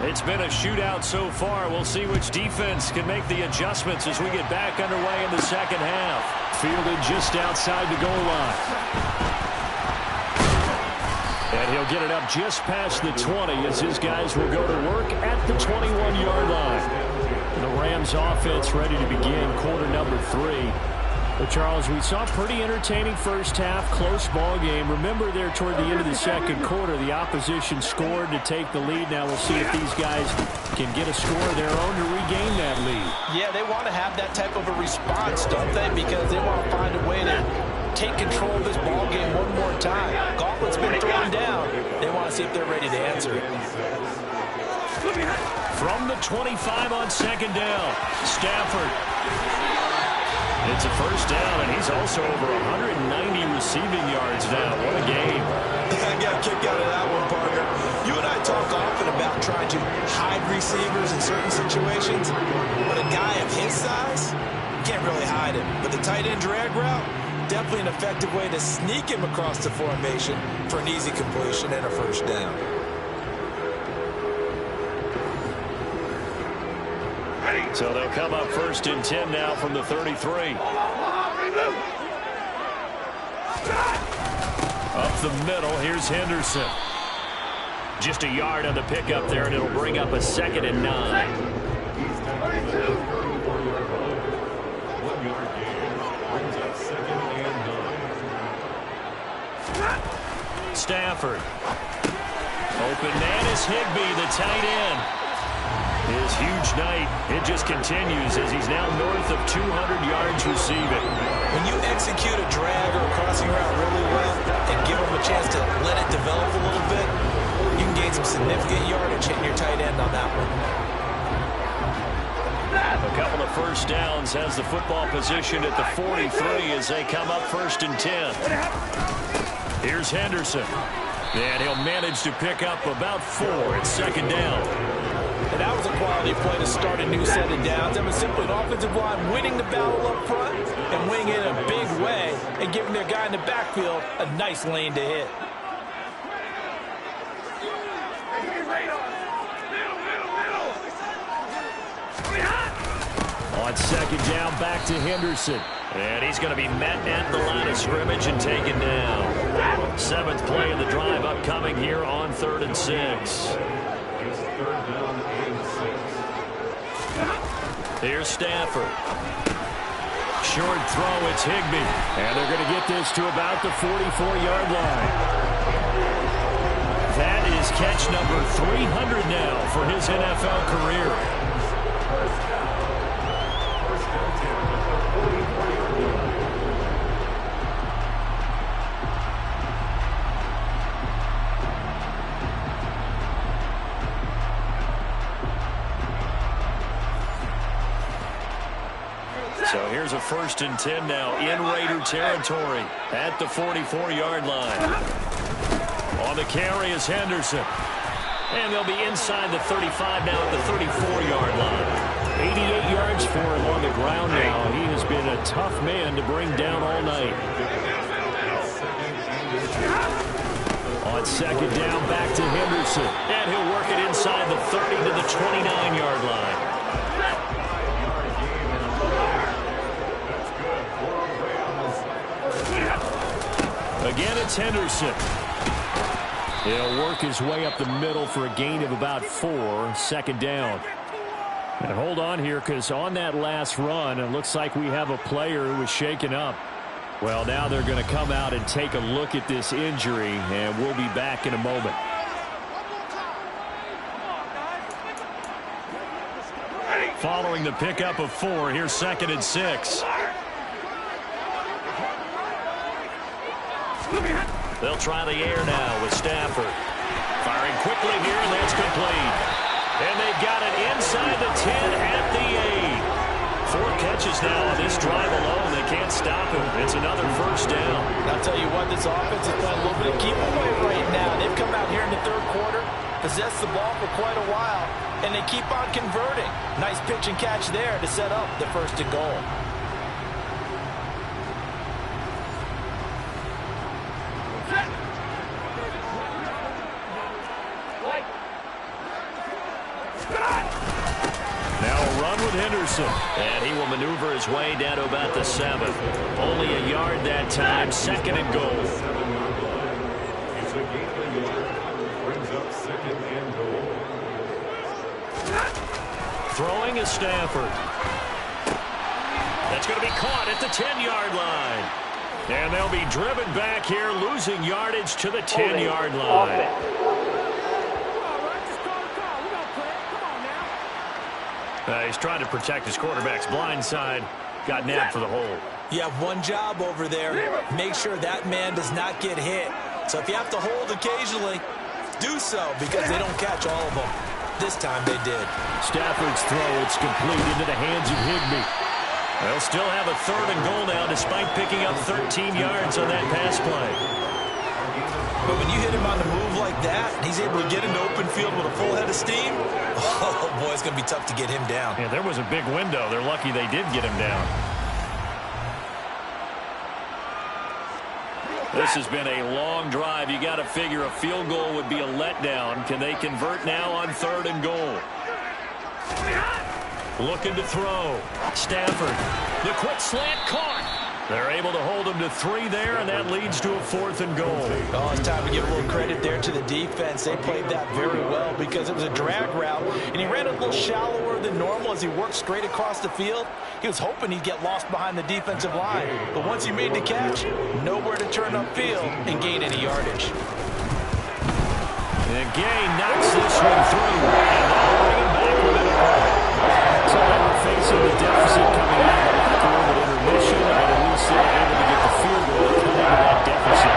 It's been a shootout so far. We'll see which defense can make the adjustments as we get back underway in the second half. Fielded just outside the goal line. And he'll get it up just past the 20 as his guys will go to work at the 21-yard line. The Rams offense ready to begin quarter number 3. Well, Charles, we saw a pretty entertaining first half, close ball game. Remember there toward the end of the second quarter, the opposition scored to take the lead. Now we'll see if these guys can get a score of their own to regain that lead. Yeah, they want to have that type of a response, don't they? Because they want to find a way to take control of this ball game one more time. Gauntlet's been thrown down. They want to see if they're ready to answer it. From the 25 on second down, Stafford. It's a first down, and he's also over 190 receiving yards now. What a game. I got a kick out of that one, partner. You and I talk often about trying to hide receivers in certain situations, but a guy of his size, you can't really hide him. But the tight end drag route, definitely an effective way to sneak him across the formation for an easy completion and a first down. So they'll come up first and 10 now from the 33. Up the middle, here's Henderson. Just a yard on the pickup there, and it'll bring up a 2nd and 9. Stafford. Open man is Higbee, the tight end. His huge night, it just continues as he's now north of 200 yards receiving. When you execute a drag or a crossing route really well and give him a chance to let it develop a little bit, you can gain some significant yardage hitting your tight end on that one. A couple of first downs has the football position at the 43 as they come up first and 10. Here's Henderson. And he'll manage to pick up about 4 at second down. And that was a quality play to start a new set of downs. That was simply an offensive line winning the battle up front and winning it in a big way and giving their guy in the backfield a nice lane to hit. On second down, back to Henderson. And he's going to be met at the line of scrimmage and taken down. 7th play of the drive upcoming here on 3rd and 6. Here's Stafford. Short throw, it's Higbee. And they're going to get this to about the 44-yard line. That is catch number 300 now for his NFL career. So here's a 1st and 10 now in Raider territory at the 44-yard line. On the carry is Henderson. And they'll be inside the 35 now at the 34-yard line. 88 yards for him on the ground now. He has been a tough man to bring down all night. On second down, back to Henderson. And he'll work it inside the 30 to the 29-yard line. Again, it's Henderson. He'll work his way up the middle for a gain of about 4, 2nd down. And hold on here, because on that last run, it looks like we have a player who was shaken up. Well, now they're going to come out and take a look at this injury, and we'll be back in a moment. Following the pickup of 4, here's 2nd and 6. They'll try the air now with Stafford. Firing quickly here, and that's complete. And they've got it inside the 10 at the 8. 4 catches now on this drive alone. They can't stop him. It's another first down. I'll tell you what, this offense is playing a little bit of keep away right now. They've come out here in the 3rd quarter, possessed the ball for quite a while, and they keep on converting. Nice pitch and catch there to set up the 1st and goal. Henderson. And he will maneuver his way down to about the 7. Only a yard that time, 2nd and goal. Throwing is Stafford. That's going to be caught at the 10-yard line. And they'll be driven back here, losing yardage to the 10-yard line. He's trying to protect his quarterback's blind side. Got nabbed for the hold. You have one job over there. Make sure that man does not get hit. So if you have to hold occasionally, do so, because they don't catch all of them. This time they did. Stafford's throw, it's complete into the hands of Higbee. They'll still have a 3rd and goal now, despite picking up 13 yards on that pass play. But when you hit him on the move like that, and he's able to get into open field with a full head of steam, oh boy, it's going to be tough to get him down. Yeah, there was a big window. They're lucky they did get him down. This has been a long drive. You got to figure a field goal would be a letdown. Can they convert now on 3rd and goal? Looking to throw. Stafford. The quick slant caught. They're able to hold him to 3 there, and that leads to a 4th and goal. Oh, it's time to give a little credit there to the defense. They played that very well because it was a drag route, and he ran a little shallower than normal as he worked straight across the field. He was hoping he'd get lost behind the defensive line, but once he made the catch, nowhere to turn upfield and gain any yardage. And Gay knocks this one through, and they'll bring him back within a play. So they were facing the deficit coming out of the locker room at intermission, and at least they were able to get the field goal to come into that deficit.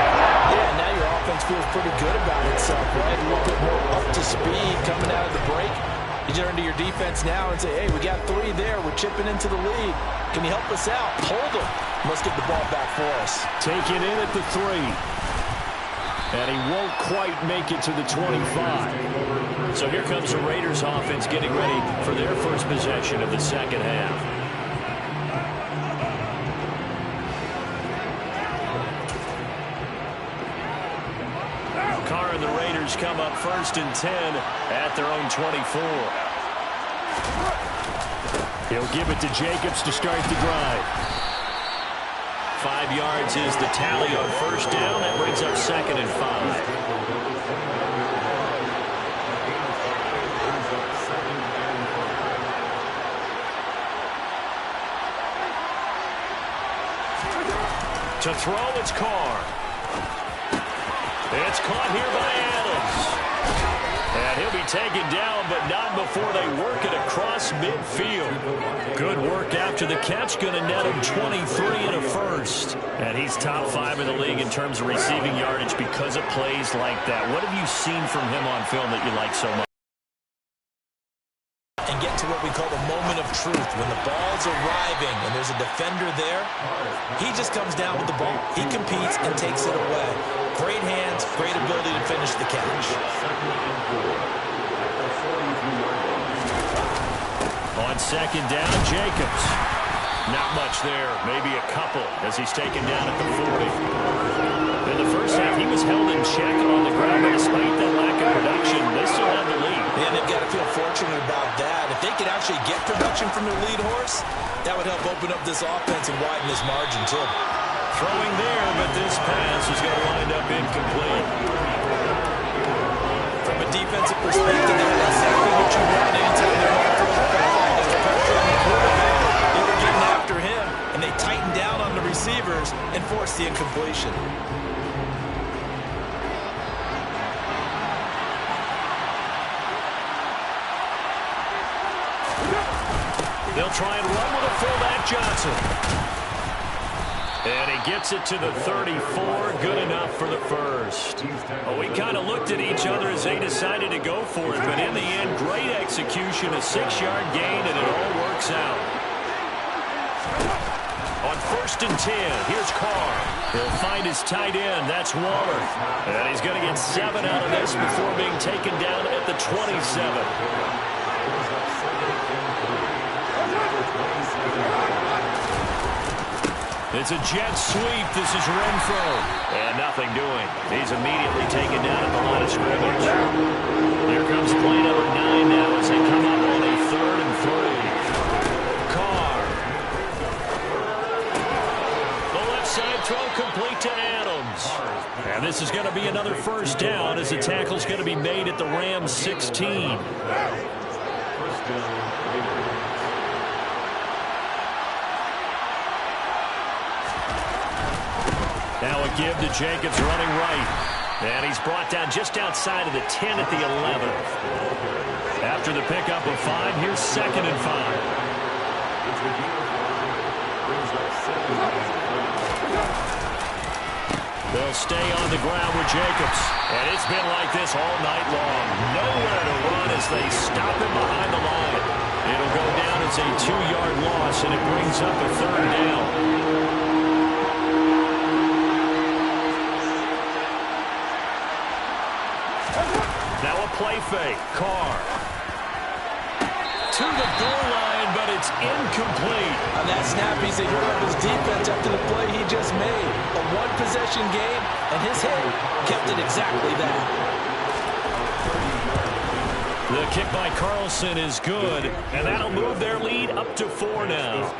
Yeah, now your offense feels pretty good about itself, right? A little bit more up to speed coming out of the break. You turn to your defense now and say, hey, we got 3 there. We're chipping into the lead. Can you help us out? Hold them. Let's get the ball back for us. Taken in at the 3. And he won't quite make it to the 25. So here comes the Raiders offense getting ready for their first possession of the second half. Carr and the Raiders come up 1st and 10 at their own 24. He'll give it to Jacobs to start the drive. 5 yards is the tally on 1st down. That brings up 2nd and 5. To throw, it's Carr. It's caught here by Adams. And he'll be taken down, but not before they work it across midfield. Good work after the catch. Going to net him 23 and a 1st. And he's top 5 in the league in terms of receiving yardage because of plays like that. What have you seen from him on film that you like so much? And get to what we call the moment of truth. When the ball's arriving and there's a defender there, he just comes down with the ball. He competes and takes it away. Great hands, great ability to finish the catch. On 2nd down, Jacobs. Not much there, maybe a couple as he's taken down at the 40. In the first half, he was held in check on the ground, but despite that lack of production, they still have the lead. And they've got to feel fortunate about that. If they could actually get production from their lead horse, that would help open up this offense and widen this margin, too. Throwing there, but this pass is going to wind up incomplete. From a defensive perspective, that's exactly what you want anytime they're not throwing the ball. There's pressure on the quarterback. They were getting after him, and they tightened down on the receivers and forced the incompletion. They'll try and run with a fullback, Johnson. And he gets it to the 34. Good enough for the 1st. Well, we kind of looked at each other as they decided to go for it. But in the end, great execution, a 6-yard gain, and it all works out. On 1st and 10, here's Carr. He'll find his tight end. That's Waller. And he's going to get 7 out of this before being taken down at the 27. It's a jet sweep. This is Renfro. And nothing doing. He's immediately taken down at the line of scrimmage. Here comes play number 9 now as they come up on a 3rd and 3. This is going to be another first down as the tackle's going to be made at the Rams 16. Now a give to Jacobs running right. And he's brought down just outside of the 10 at the 11. After the pickup of 5, here's 2nd and 5. They'll stay on the ground with Jacobs. And it's been like this all night long. Nowhere to run as they stop him behind the line. It'll go down as a 2-yard loss, and it brings up a 3rd down. Now a play fake. Carr. To the goal line, but it's incomplete. On that snap, he's a hero of his defense after the play he just made. A one-possession game, and his hit kept it exactly that. The kick by Carlson is good, and that'll move their lead up to 4 now.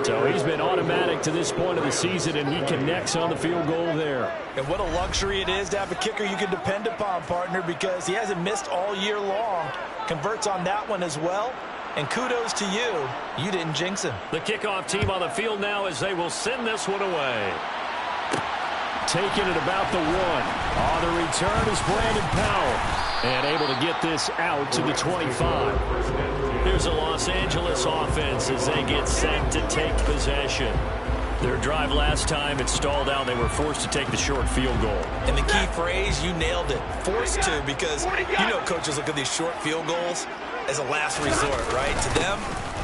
So he's been automatic to this point of the season, and he connects on the field goal there. And what a luxury it is to have a kicker you can depend upon, partner, because he hasn't missed all year long. Converts on that one as well. And kudos to you. You didn't jinx him. The kickoff team on the field now as they will send this one away. Taking it about the 1. On the return is Brandon Powell. And able to get this out to the 25. Here's a Los Angeles offense as they get set to take possession. Their drive last time, it stalled out. They were forced to take the short field goal. And the key phrase, you nailed it. Forced to, because you know coaches look at these short field goals as a last resort, right? To them,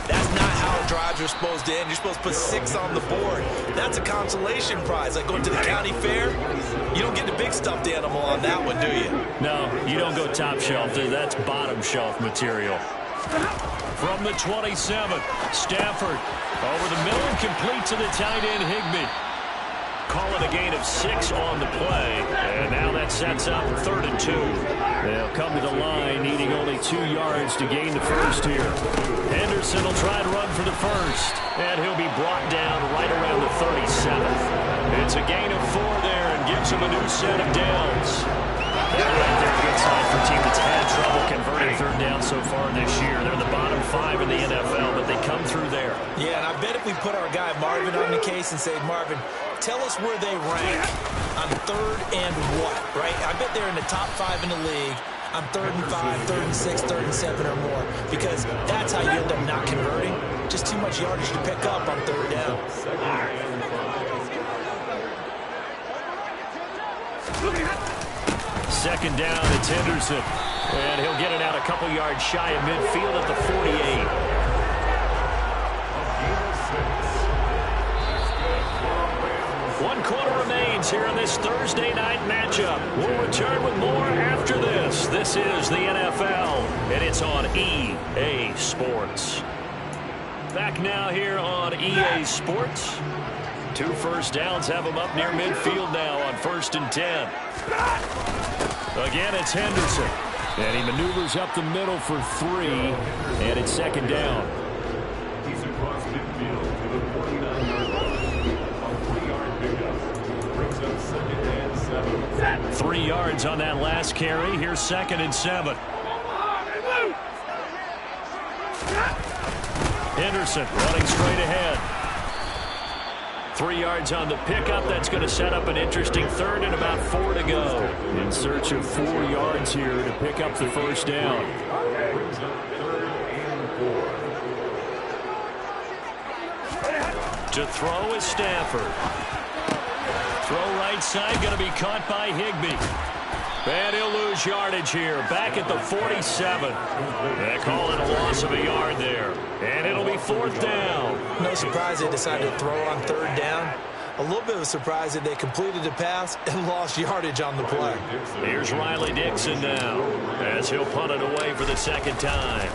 that's not how drives are supposed to end. You're supposed to put 6 on the board. That's a consolation prize. Like going to the county fair, you don't get the big stuffed animal on that one, do you? No, you don't go top shelf. That's bottom shelf material. From the 27, Stafford over the middle and complete to the tight end, Higbee. Call it a gain of 6 on the play, and now that sets up 3rd and 2. They'll come to the line, needing only 2 yards to gain the first here. Henderson will try to run for the first, and he'll be brought down right around the 37th. It's a gain of 4 there and gives him a new set of downs. That right there, good sign for a team that's had trouble converting 3rd down so far this year. They're in the bottom 5 in the NFL, but they come through there. Yeah, and I bet if we put our guy Marvin on the case and say, Marvin, tell us where they rank on 3rd and what, right? I bet they're in the top 5 in the league on 3rd and 5, 3rd and 6, 3rd and 7 or more, because that's how you end up not converting. Just too much yardage to pick up on 3rd down. Second down, it's Henderson. And he'll get it out a couple yards shy of midfield at the 48. One quarter remains here in this Thursday night matchup. We'll return with more after this. This is the NFL, and it's on EA Sports. Back now here on EA Sports. 2 first downs have them up near midfield now on 1st and 10. Again, it's Henderson. And he maneuvers up the middle for 3. And it's 2nd down. He's across midfield to the 49-yard line. On 3-yard pickup. Brings up 2nd and 7. 3 yards on that last carry. Here's 2nd and 7. Henderson running straight ahead. 3 yards on the pickup. That's going to set up an interesting 3rd and about 4 to go. In search of 4 yards here to pick up the first down. To throw is Stafford. Throw right side, going to be caught by Higbee. And he'll lose yardage here. Back at the 47. They call it a loss of a yard there. And it'll be 4th down. No surprise they decided to throw on 3rd down. A little bit of a surprise that they completed the pass and lost yardage on the play. Here's Riley Dixon now as he'll punt it away for the 2nd time.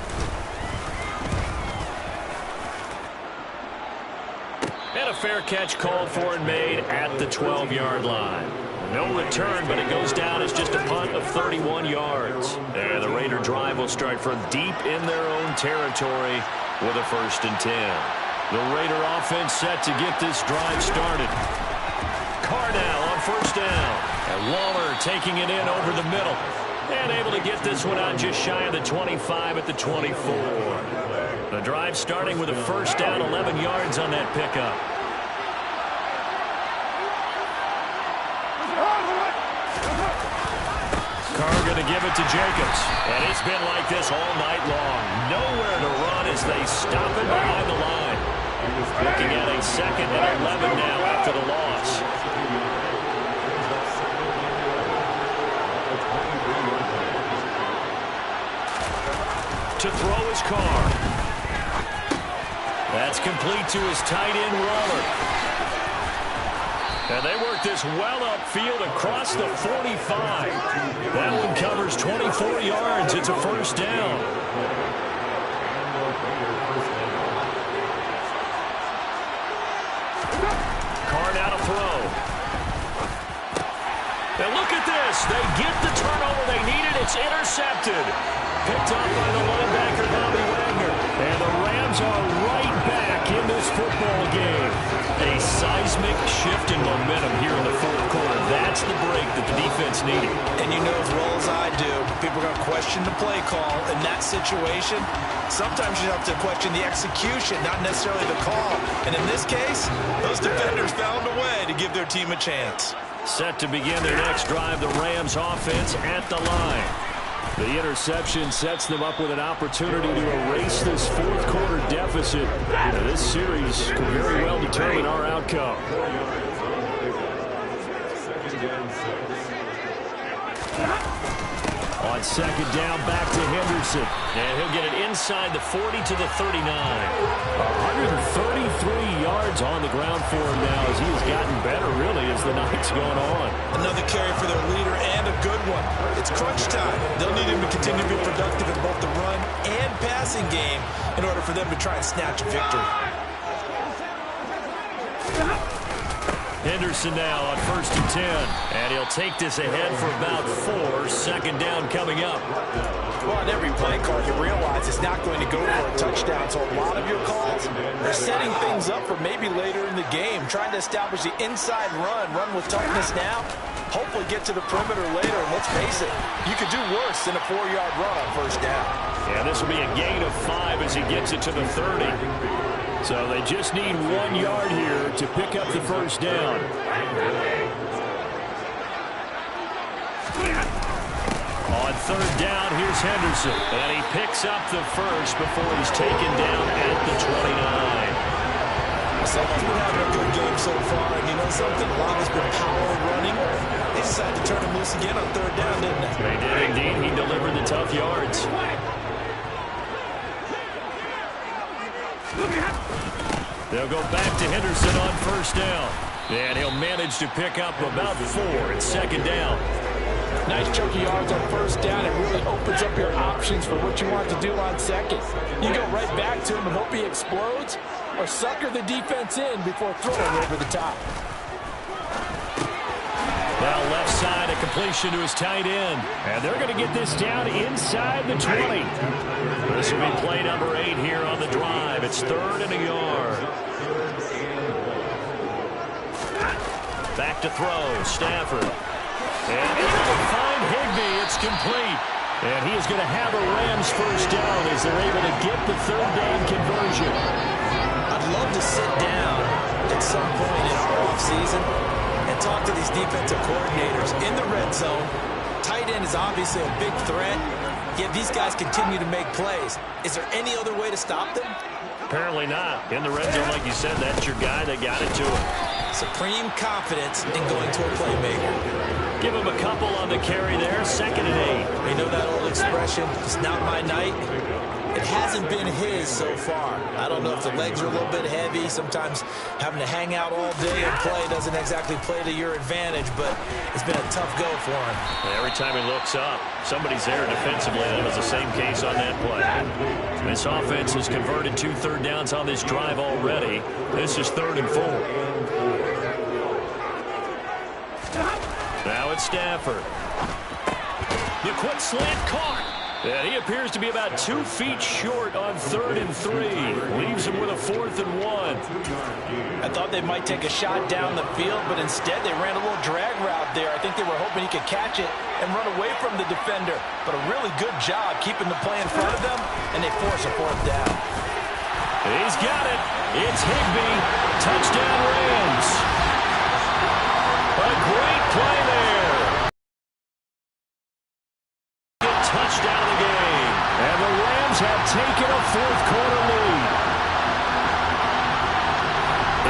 And a fair catch called for and made at the 12-yard line. No return, but it goes down as just a punt of 31 yards. And the Raider drive will start from deep in their own territory with a 1st and 10. The Raider offense set to get this drive started. Carr now on 1st down. And Waller taking it in over the middle. And able to get this one out just shy of the 25 at the 24. The drive starting with a first down, 11 yards on that pickup. Carr going to give it to Jacobs. And it's been like this all night long. Nowhere to run as they stop it behind the line. Looking at a 2nd and 11 now after the loss. To throw his Carr. That's complete to his tight end, Waller. And they work this well upfield across the 45. That one covers 24 yards. It's a first down. Carr now to throw. And look at this. They get the turnover they needed. It's intercepted. Picked up by the linebacker, Bobby Wagner. And the Rams are right back in this football game. A seismic shift in momentum here in the fourth quarter. That's the break that the defense needed. And you know as well as I do, people are going to question the play call in that situation. Sometimes you have to question the execution, not necessarily the call. And in this case, those defenders found a way to give their team a chance. Set to begin their next drive, the Rams offense at the line. The interception sets them up with an opportunity to erase this fourth quarter deficit. Now, this series could very well determine our outcome. On 2nd down, back to Henderson. And he'll get it inside the 40 to the 39. 133 yards on the ground for him now as he has gotten better, really, as the night's gone on. Another carry for their leader and a good one. It's crunch time. They'll need him to continue to be productive in both the run and passing game in order for them to try and snatch a victory. Henderson now on 1st and 10. And he'll take this ahead for about 4. 2nd down coming up. Well, on every play call, you realize it's not going to go for a touchdown. So a lot of your calls are setting things up for maybe later in the game, trying to establish the inside run with toughness now. Hopefully get to the perimeter later. And let's face it, you could do worse than a 4-yard run on 1st down. Yeah, this will be a gain of 5 as he gets it to the 30. So they just need 1 yard here to pick up the first down. On 3rd down, here's Henderson. And he picks up the first before he's taken down at the 29. Someone's been having a good game so far. And you know something? A lot has been power running. They decided to turn him loose again on 3rd down, didn't they? They did indeed. He delivered the tough yards. They'll go back to Henderson on 1st down. And he'll manage to pick up about 4 at 2nd down. Nice chunky yards on 1st down. It really opens up your options for what you want to do on 2nd. You go right back to him and hope he explodes, or sucker the defense in before throwing over the top. Now left side, a completion to his tight end. And they're going to get this down inside the 20. This will be play number 8 here on the drive. It's 3rd and a yard. Back to throw, Stafford. And able to find Higbee. It's complete. And he is going to have a Rams first down as they're able to get the 3rd down conversion. I'd love to sit down at some point in our offseason and talk to these defensive coordinators in the red zone. Tight end is obviously a big threat, yet these guys continue to make plays. Is there any other way to stop them? Apparently not. In the red zone, like you said, that's your guy that got it to him. Supreme confidence in going to a playmaker. Give him a couple on the carry there. 2nd and 8. You know that old expression, it's not my night? It hasn't been his so far. I don't know if the legs are a little bit heavy. Sometimes having to hang out all day and play doesn't exactly play to your advantage, but it's been a tough go for him. Every time he looks up, somebody's there defensively. That was the same case on that play. This offense has converted 2 third downs on this drive already. This is 3rd and 4. Now it's Stafford. The quick slant caught. And he appears to be about 2 feet short on 3rd and 3. Leaves him with a 4th and 1. I thought they might take a shot down the field, but instead they ran a little drag route there. I think they were hoping he could catch it and run away from the defender. But a really good job keeping the play in front of them, and they force a 4th down. He's got it. It's Higbee. Touchdown Rams. A great play there. Touchdown of the game. And the Rams have taken a 4th quarter lead.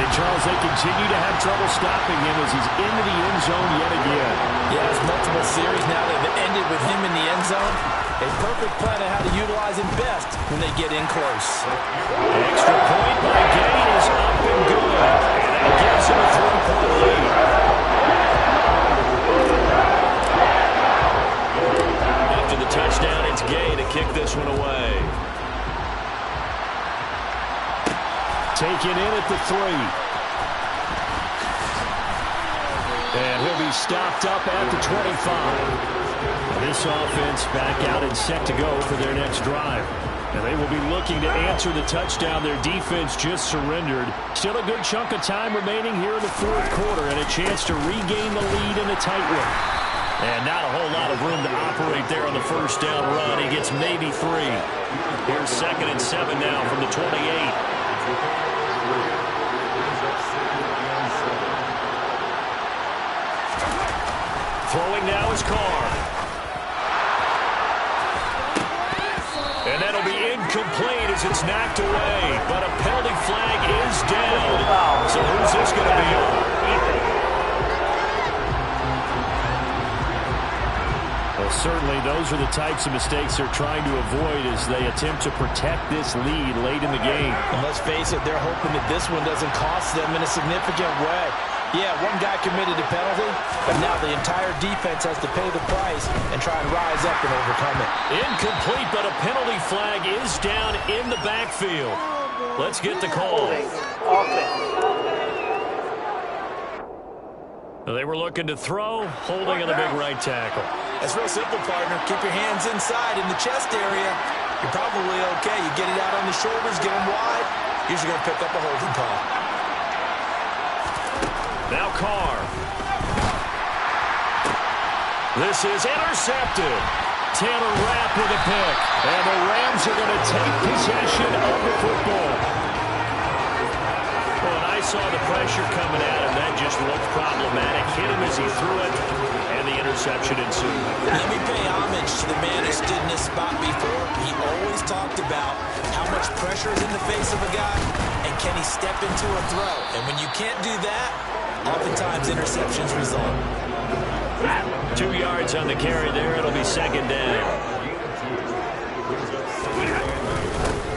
And Charles, they continue to have trouble stopping him as he's into the end zone yet again. Yeah, it's multiple series now that have ended with him in the end zone. A perfect plan on how to utilize him best when they get in close. Extra point by Gay is up and good. And that gives him a 3-point lead. After the touchdown, it's Gay to kick this one away. Taken in at the 3. And he'll be stopped up at the 25. This offense back out and set to go for their next drive. And they will be looking to answer the touchdown their defense just surrendered. Still a good chunk of time remaining here in the 4th quarter and a chance to regain the lead in a tight one. And not a whole lot of room to operate there on the 1st down run. He gets maybe 3. Here's 2nd and 7 now from the 28. Throwing now is Carr. And that'll be incomplete as it's knocked away. But a penalty flag is down. So who's this going to be on? Well, certainly those are the types of mistakes they're trying to avoid as they attempt to protect this lead late in the game. And let's face it, they're hoping that this one doesn't cost them in a significant way. Yeah, one guy committed a penalty, but now the entire defense has to pay the price and try and rise up and overcome it. Incomplete, but a penalty flag is down in the backfield. Let's get the call. They were looking to throw, holding on the big right tackle. It's real simple, partner. Keep your hands inside in the chest area. You're probably okay. You get it out on the shoulders, get them wide. Usually going to pick up a holding call. Now Carr. This is intercepted. Taylor Rapp with a pick. And the Rams are going to take possession of the football. Well, and I saw the pressure coming at him. That just looked problematic. Hit him as he threw it, and the interception ensued. Let me pay homage to the man who stood in this spot before. He always talked about how much pressure is in the face of a guy, and can he step into a throw. And when you can't do that, oftentimes interceptions result. 2 yards on the carry there. It'll be 2nd down.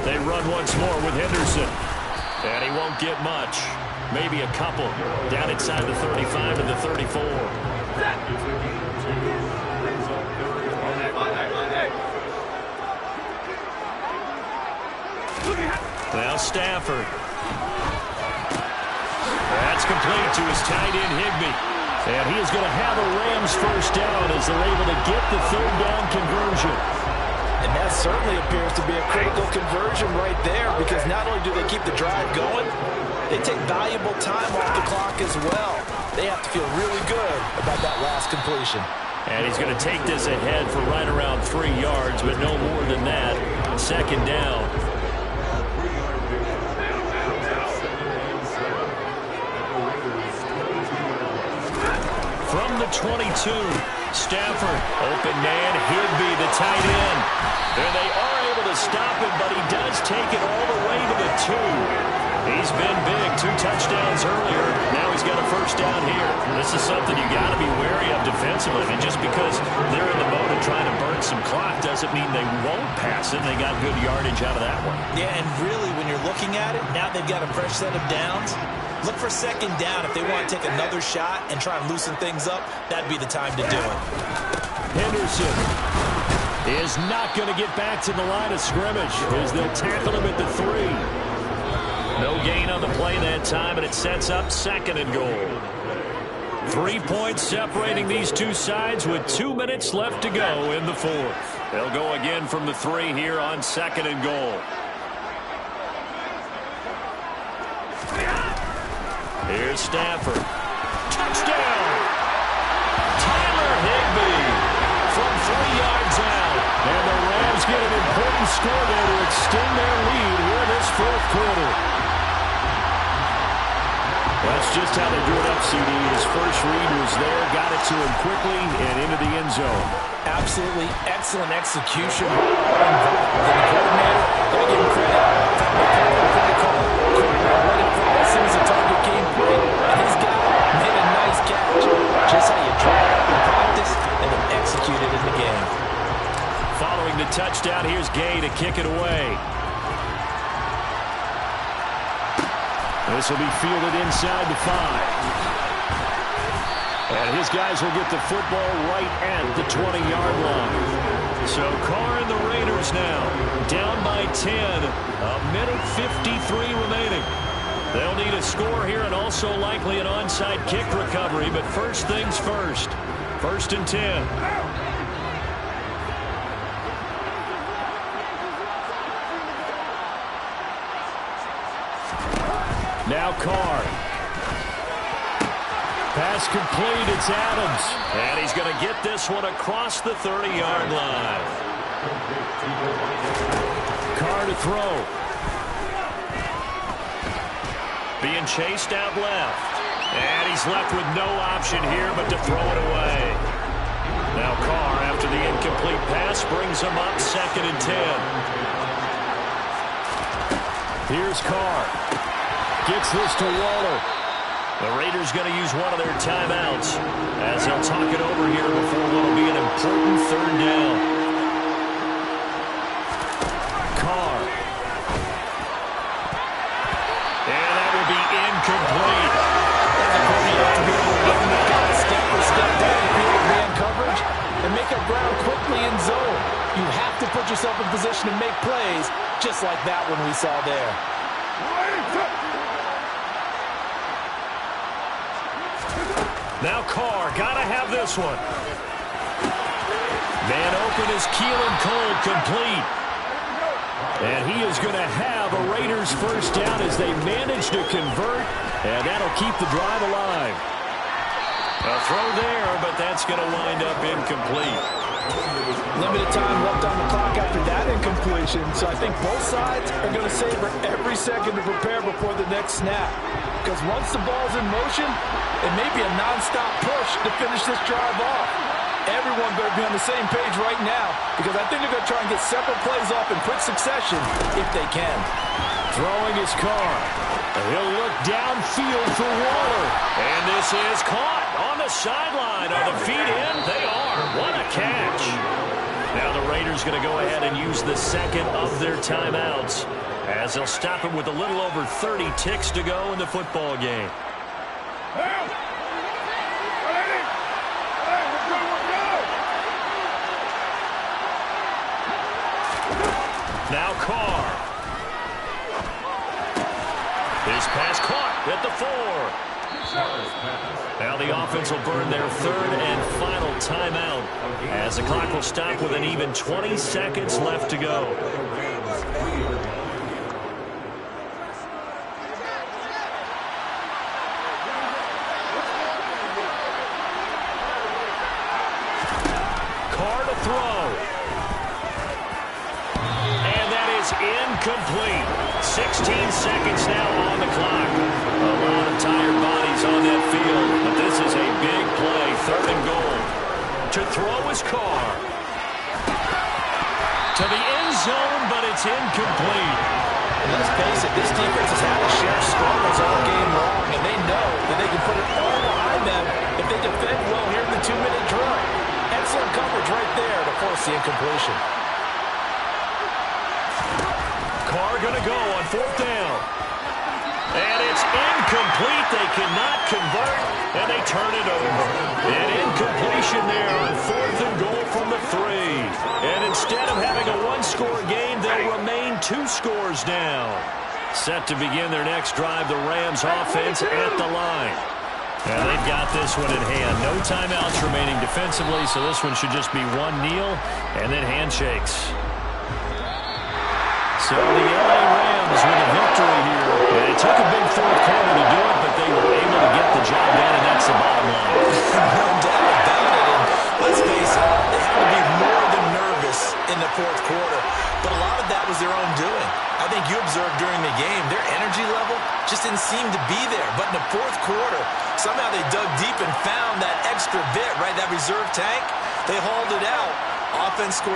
They run once more with Henderson. And he won't get much. Maybe a couple. Down inside the 35 to the 34. Now Stafford. That's complete to his tight end, Higbee. And he is going to have a Rams 1st down as they're able to get the 3rd down conversion. And that certainly appears to be a critical conversion right there, because not only do they keep the drive going, they take valuable time off the clock as well. They have to feel really good about that last completion. And he's going to take this ahead for right around 3 yards, but no more than that. 2nd down. From the 22, Stafford, open man, Higbee, the tight end. And they are able to stop him, but he does take it all the way to the 2. He's been big, 2 touchdowns earlier. Now he's got a 1st down here. This is something you got to be wary of defensively. And just because they're in the mode of trying to burn some clock doesn't mean they won't pass it. They got good yardage out of that one. Yeah, and really, when you're looking at it, now they've got a fresh set of downs. Look for 2nd down. If they want to take another shot and try and loosen things up, that'd be the time to do it. Henderson is not going to get back to the line of scrimmage as they'll tackle him at the 3. No gain on the play that time, and it sets up 2nd and goal. 3 points separating these two sides with 2 minutes left to go in the 4th. They'll go again from the 3 here on 2nd and goal. Here's Stafford. Touchdown! Tyler Higbee from 3 yards out. And the Rams get an important score there to extend their lead here in this 4th quarter. That's just how they drew it up, CD. His first read was there, got it to him quickly, and into the end zone. Absolutely excellent execution. The coordinator, they give him credit from the protocol. Let it fly as soon as the target came free, and he's got it. Made a nice catch. Just how you draw it up in practice and then execute it in the game. Following the touchdown, here's Gay to kick it away. This will be fielded inside the 5. And his guys will get the football right at the 20-yard line. So Carr and the Raiders now down by 10. A minute 53 remaining. They'll need a score here and also likely an onside kick recovery. But first things first. 1st and 10. Now Carr. Pass complete. It's Adams. And he's going to get this one across the 30-yard line. Carr to throw. Being chased out left. And he's left with no option here but to throw it away. Now Carr, after the incomplete pass, brings him up 2nd and 10. Here's Carr. Gets this to Waller. The Raiders going to use one of their timeouts as they'll talk it over here before what will be an important 3rd down. Carr. And that will be incomplete. Step down and beat man coverage and make up ground quickly in zone. You have to put yourself in position to make plays just like that one we saw there. Now Carr, gotta have this one. Man open is Keelan Cole, complete. And he is going to have a Raiders first down as they manage to convert, and that'll keep the drive alive. A throw there, but that's going to wind up incomplete. Limited time left on the clock after that incompletion, so I think both sides are going to savor every second to prepare before the next snap. Because once the ball's in motion, it may be a non-stop push to finish this drive off. Everyone better be on the same page right now, because I think they're going to try and get several plays off in quick succession if they can. Throwing his car. He'll look downfield for Waller. And this is caught on the sideline. Are the feet in? They are. What a catch. Now the Raiders going to go ahead and use the 2nd of their timeouts as they'll stop him with a little over 30 ticks to go in the football game. Now Carr. His pass caught at the 4. Now the offense will burn their 3rd and final timeout as the clock will stop with an even 20 seconds left to go. Carr to throw. And that is incomplete. 16 seconds now on the clock. A lot of tired bodies on that field, but this is a big play. 3rd and goal. To throw is Carr. To the end zone, but it's incomplete. Let's face it, this defense has had a share of struggles all game long, and they know that they can put it all behind them if they defend well here in the 2-minute drill. Excellent coverage right there to force the incompletion. Carr going to go on 4th down. And it's incomplete. They cannot convert, and they turn it over. An incompletion there on 4th and goal from the 3. And instead of having a one-score game, they'll remain 2 scores down. Set to begin their next drive, the Rams offense at the line. And they've got this one in hand. No timeouts remaining defensively, so this one should just be one kneel and then handshakes. So the LA Rams with a victory here. And it took a big fourth quarter to do it, but they were able to get the job done, and that's the bottom line. No doubt about it. And let's face it, they had to be more than nervous in the fourth quarter. But a lot of that was their own doing. I think you observed during the game, their energy level just didn't seem to be there. But in the fourth quarter, somehow they dug deep and found that extra bit, right, that reserve tank. They hauled it out. Offense scored.